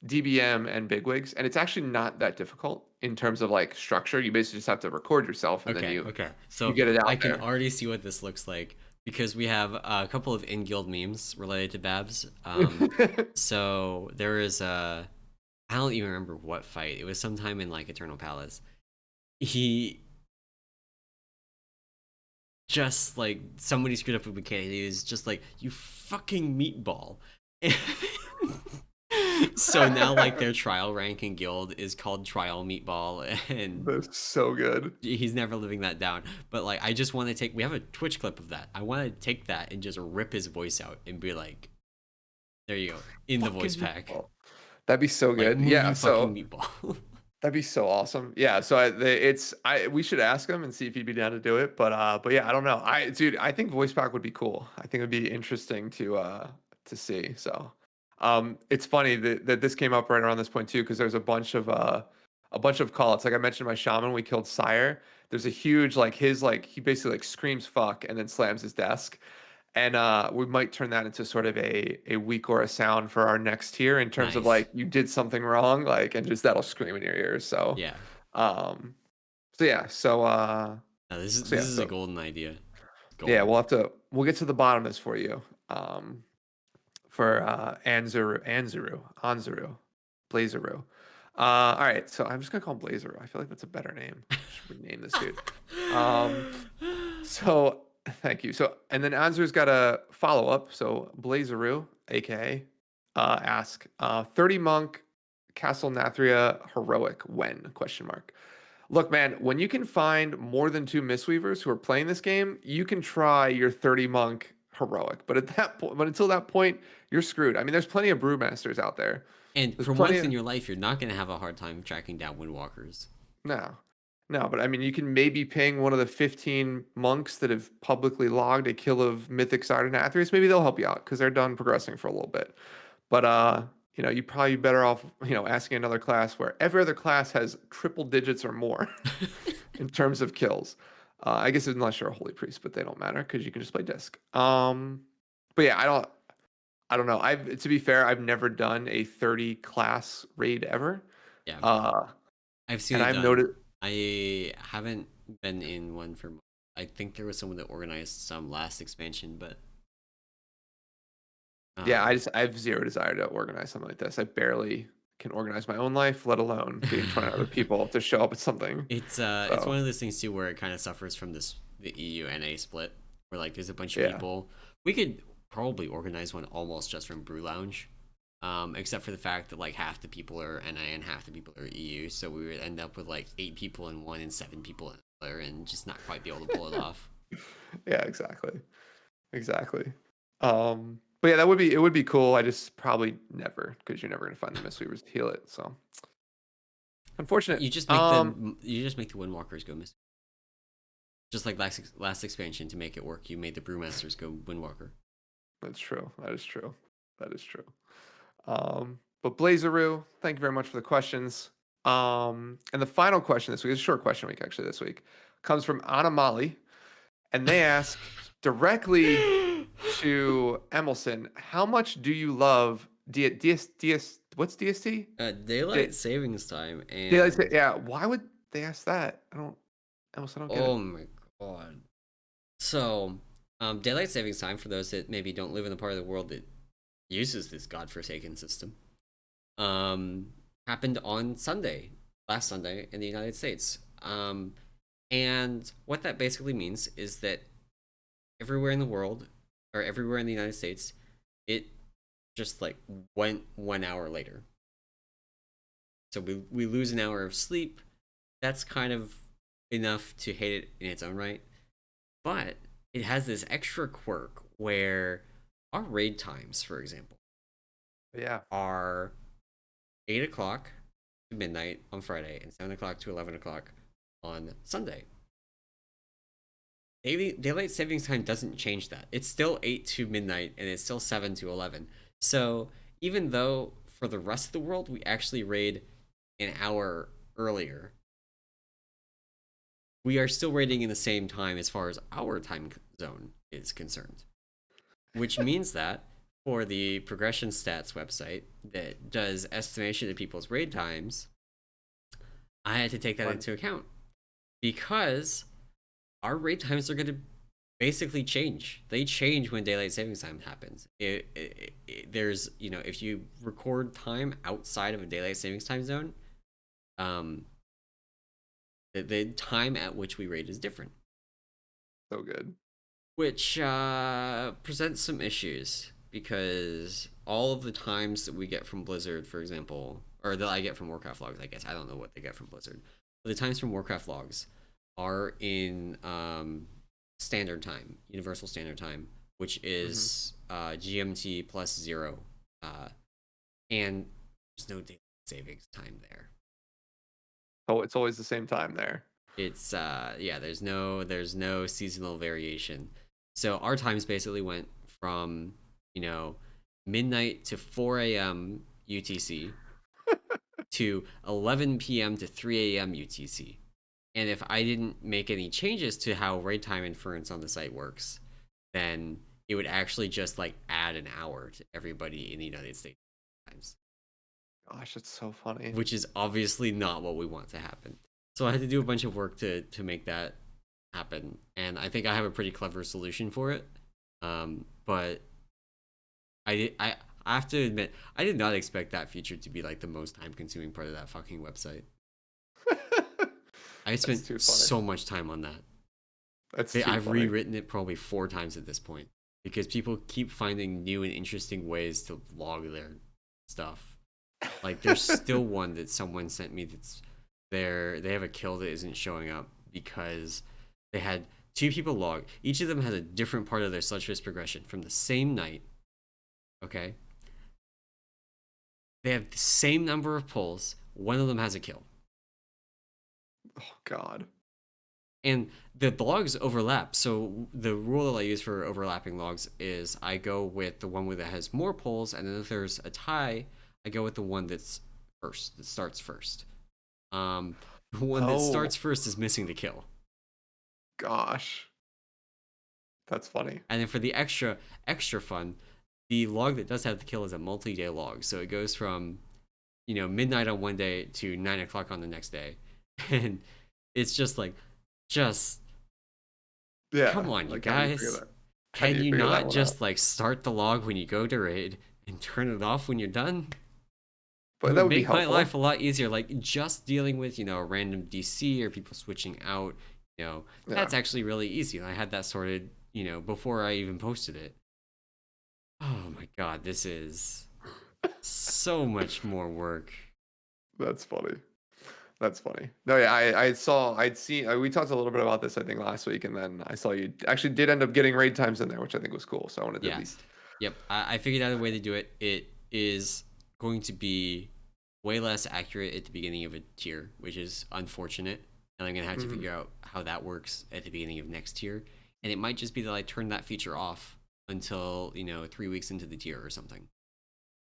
DBM and bigwigs, and it's actually not that difficult in terms of like structure. You basically just have to record yourself, and then Okay. you Okay. you So get it I out can there. already see what this looks like because we have a couple of in guild memes related to Babs. So there is a, I don't even remember what fight. It was sometime in like Eternal Palace. He just like somebody screwed up with mechanic. He was just like, "You fucking meatball." So now like their trial rank in guild is called Trial Meatball, and That's so good. he's never living that down. But like, I just want to take. We have a Twitch clip of that. I want to take that and just rip his voice out and be like, "There you go, in the Fucking voice pack." meatball. That'd be so Like, good. move Yeah. you fucking So meatball. that'd be so awesome. Yeah. So we should ask him and see if he'd be down to do it. But yeah, I don't know. Dude, I think voice pack would be cool. I think it'd be interesting to see. So it's funny that this came up right around this point too, because there's a bunch of call outs. Like I mentioned my shaman, we killed Sire. There's a huge like his like he basically like screams fuck and then slams his desk. And we might turn that into sort of a weak or a sound for our next tier in terms of Nice. like you did something wrong, like and just that'll scream in your ears. Yeah. Um, so yeah, so No, so this yeah, is a so golden idea. yeah, Golden. we'll get to the bottom of this for you. For Anzuru, Blazeroo. All right, so I'm just gonna call him Blazer. I feel like that's a better name. I should rename this dude. Um, so thank you. So and then Anzur's got a follow up. So Blazeru, aka ask 30 monk Castle Nathria heroic when question mark. Look, man, when you can find more than two Mistweavers who are playing this game, you can try your 30 monk heroic. But at that point, but until that point, you're screwed. I mean, there's plenty of brewmasters out there. And There's for plenty once of in your life, you're not going to have a hard time tracking down Windwalkers. no. No, but I mean, you can maybe ping one of the 15 monks that have publicly logged a kill of Mythic Sardonathrius. Maybe they'll help you out because they're done progressing for a little bit. But you probably better off, asking another class where every other class has triple digits or more in terms of kills. I guess unless you're a holy priest, but they don't matter because you can just play disc. But yeah, I don't know. To be fair, I've never done a 30 class raid ever. Yeah, Uh, I've seen and it I've done. noted. I haven't been in one for. I think there was someone that organized some last expansion, but Yeah, um, I have zero desire to organize something like this. I barely can organize my own life, let alone getting 20 other people to show up at something. it's one So of those things too where it kind of suffers from the EU NA split, where like there's a bunch of yeah, people. We could probably organize one almost just from Brew Lounge, except for the fact that like half the people are NA and half the people are EU, so we would end up with like 8 people in one and 7 people in the other, and just not quite be able to pull it off. yeah, exactly. But yeah, it would be cool. I just probably never because you're never gonna find the Mistweavers to heal it. So unfortunate. You just make the Windwalkers go miss. Just like last expansion to make it work, you made the Brewmasters go Windwalker. That's true. That is true. But Blazeroo, thank you very much for the questions. And the final question this week is a short question week actually this week comes from Anomoly, and they ask directly to Emallson, how much do you love what's DST? Daylight savings time Daylight and yeah, why would they ask that? Emallson, I don't get oh it. my god. So, daylight savings time for those that maybe don't live in the part of the world that uses this godforsaken system, um, happened on Sunday, last Sunday in the United States. And what that basically means is that everywhere in the world, or everywhere in the United States, it just like went 1 hour later. So we lose an hour of sleep. That's kind of enough to hate it in its own right. But it has this extra quirk where our raid times, for example, Yeah. are 8 o'clock to midnight on Friday and 7 o'clock to 11 o'clock on Sunday. Daylight savings time doesn't change that. It's still 8 to midnight and it's still 7 to 11. So even though for the rest of the world we actually raid an hour earlier, we are still raiding in the same time as far as our time zone is concerned. Which means that for the progression stats website that does estimation of people's raid times, I had to take that into account because our raid times are going to basically change. They change when daylight savings time happens. There's, if you record time outside of a daylight savings time zone, the time at which we raid is different. So good. Which presents some issues because all of the times that we get from Blizzard, for example, or that I get from Warcraft logs, I guess I don't know what they get from Blizzard, but the times from Warcraft logs are in standard time, universal standard time, which is GMT plus 0, and there's no daylight savings time there. Oh, it's always the same time there. It's there's no seasonal variation. So our times basically went from, midnight to 4 a.m. UTC to 11 p.m. to 3 a.m. UTC. And if I didn't make any changes to how raid time inference on the site works, then it would actually just like add an hour to everybody in the United States times. Gosh, it's so funny. Which is obviously not what we want to happen. So I had to do a bunch of work to make that happen, and I think I have a pretty clever solution for it. But I have to admit, I did not expect that feature to be like the most time consuming part of that fucking website. I That's spent too funny. so much time on that. That's too I've funny. rewritten it probably 4 times at this point because people keep finding new and interesting ways to log their stuff. Like there's still one that someone sent me that's they have a kill that isn't showing up because they had 2 people log. Each of them has a different part of their sludge fist progression from the same night. Okay, they have the same number of pulls. One of them has a kill. Oh God. And the logs overlap. So the rule that I use for overlapping logs is I go with the one that has more pulls, and then if there's a tie, I go with the one that's first, that starts first. The one that Oh starts first is missing the kill. gosh. That's funny. And then for the extra fun, the log that does have the kill is a multi-day log. So it goes from midnight on one day to 9 o'clock on the next day, and it's just like, just Yeah. come on, you Like how do you figure guys. that? How do Can you you figure that not one out? just like start the log when you go to raid and turn it off when you're done? It But that would would be make my life helpful. a lot easier. Like just dealing with, a random DC or people switching out, Yeah. that's actually really easy. And I had that sorted, before I even posted it. Oh my god, this is so much more work. That's funny. That's funny. No, yeah, I'd seen, we talked a little bit about this, I think, last week, and then I saw you actually did end up getting raid times in there, which I think was cool. So I wanted to at Yeah. least, Yep. I figured out a way to do it. It is going to be way less accurate at the beginning of a tier, which is unfortunate. And I'm going to have to Mhm. figure out how that works at the beginning of next tier. And it might just be that I turn that feature off until, 3 weeks into the tier or something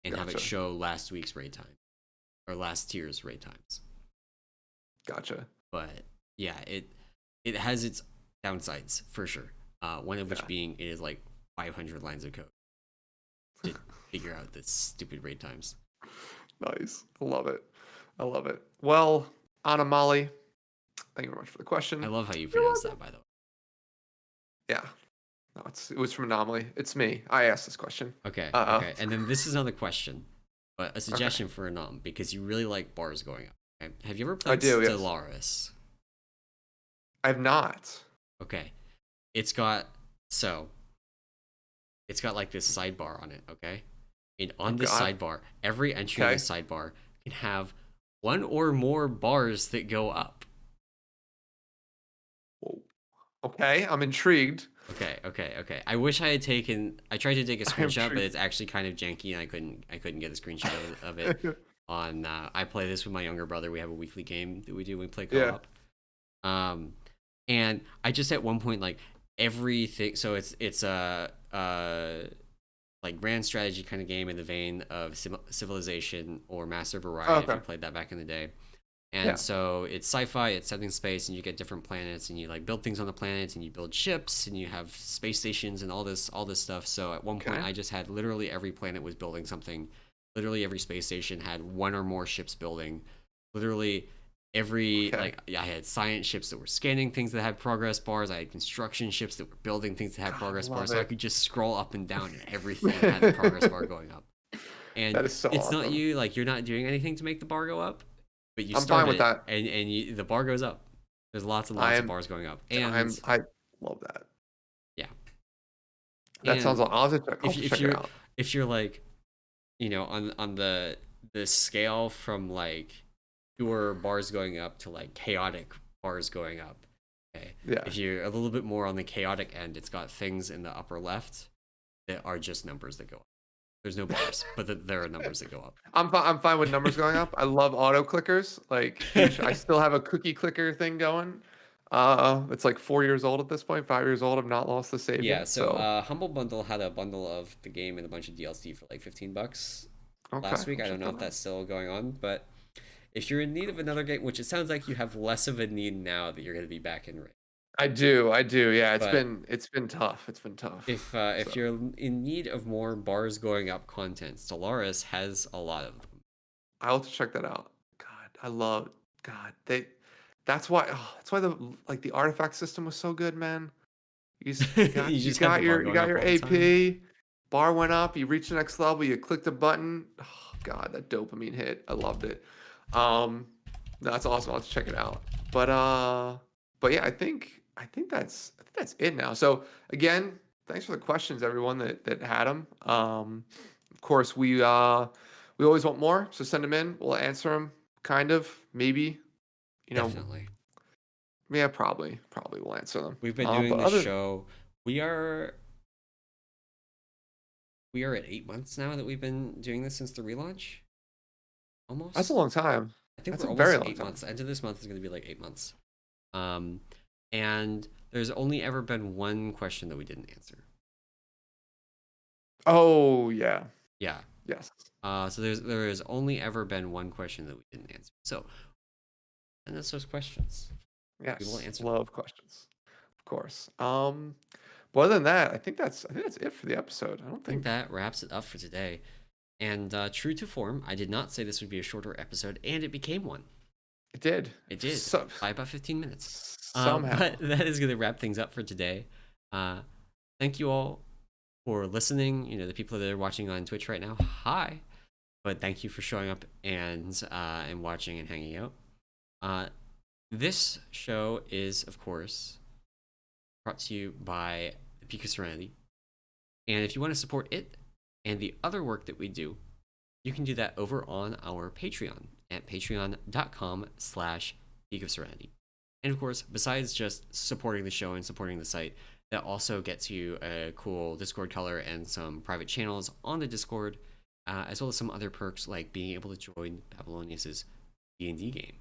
and have it Gotcha. show last week's raid time or last tier's raid times. Gotcha. But yeah, it has its downsides for sure. One of which Yeah. being it is like 500 lines of code to figure out the stupid raid times. Nice. I love it. I love it. Well, Anomoly, thank you very much for the I question. love how you You're pronounce welcome. that, by the way. Yeah. No, it was from Anomaly. It's me. I asked this question. Okay, Uh okay. And then this is another question, but a Okay. suggestion for Anam because you really like bars going up. Okay? Have you ever I played do, yes. Stellaris? I've not. Okay, it's got so it's got like this sidebar on it. Okay, and on Okay. this sidebar, every entry in Okay. this sidebar can have one or more bars that go up. Whoa. Okay. I'm intrigued. Okay, okay, okay. I wish I had taken. I tried to take a I'm screenshot, but intrigued. it's actually kind of janky, and I couldn't get a screenshot of it. On I play this with my younger brother. We have a weekly game that we do when we play Yeah. co-op. Um, and I just at one point like everything. So it's a like grand strategy kind of game in the vein of Civilization or Master of Oh, Orion if okay. you played that back in the day. And Yeah. so it's sci-fi, it's set in space, and you get different planets, and you like build things on the planets, and you build ships, and you have space stations, and all this stuff. So at one point, Okay. I just had literally every planet was building something. Literally every space station had one or more ships building. Literally every Okay. like yeah, I had science ships that were scanning things that had progress bars. I had construction ships that were building things that had God, I progress bars. love So I it. could just scroll up and down, and everything had the progress bar going up. And That is so it's not awesome. you like you're not doing anything to make the bar go up, but you I'm start fine with it that. and the bar goes up. There's lots and I lots of am bars going up, and I love that. yeah, That sounds and like I'll have if to if check it you're out. if you're like on the scale from like pure bars going up to like chaotic bars going up. Okay, Yeah. if you're a little bit more on the chaotic end, it's got things in the upper left that are just numbers that go up. There's no bars, but there are numbers that go up. I'm fine with numbers going up. I love auto clickers. Like huge. I still have a cookie clicker thing going. It's like 4 years old at this point. 5 years old. I've not lost the save Yeah, yet. so So Humble Bundle had a bundle of the game and a bunch of DLC for like $15 okay, last week. I'll I don't check know that if out. that's still going on, but if you're in need of another game, which it sounds like you have less of a need now that you're going to be back in Ring, I do. I do. Yeah. but It's been tough. It's been tough. if So you're in need of more bars going up content, Stellaris has a lot of them. I'll have to check that out. God, I love. God, they. That's why. Oh, that's why the artifact system was so good, man. You You just have the got bar your going up all the time. AP. bar went up, you reached the next level, you clicked a button. Oh God, that dopamine hit. I loved it. Um, that's awesome. I'll have to check it out. But yeah, I think that's it now. So again, thanks for the questions, everyone that had them. Of course, we always want more, so send them in. We'll answer them, kind of, maybe. You know, Definitely. yeah, probably we'll answer them. We've been doing But this other show. We are we are at 8 months now that we've been doing this since the relaunch. That's a Almost. long time. I think That's we're a almost very at long eight time. months. The end of this month is going to be like 8 months. Um, and there's only ever been one question that we didn't answer. Oh yeah, Yeah. yes, So there has only ever been one question that we didn't answer. So send us those questions. We will yes. answer them. Love questions, of course. But other than that, I think that's it for the episode. I don't I think think that wraps it up for today. And true to form, I did not say this would be a shorter episode, and it became one. it did. It did by about 15 minutes. Somehow. But that is going to wrap things up for today. Uh, thank you all for listening. You know, the people that are watching on Twitch right now, hi. But thank you for showing up and watching and hanging out. This show is, of course, brought to you by the Peak of Serenity. And if you want to support it and the other work that we do, you can do that over on our Patreon at patreon.com/Peak of Serenity. And of course, besides just supporting the show and supporting the site, that also gets you a cool Discord color and some private channels on the Discord, as well as some other perks like being able to join Babylonius's D&D game.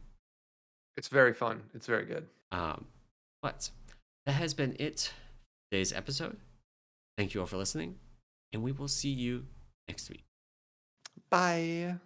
It's very fun. It's very good. But that has been it for today's episode. Thank you all for listening, and we will see you next week. Bye.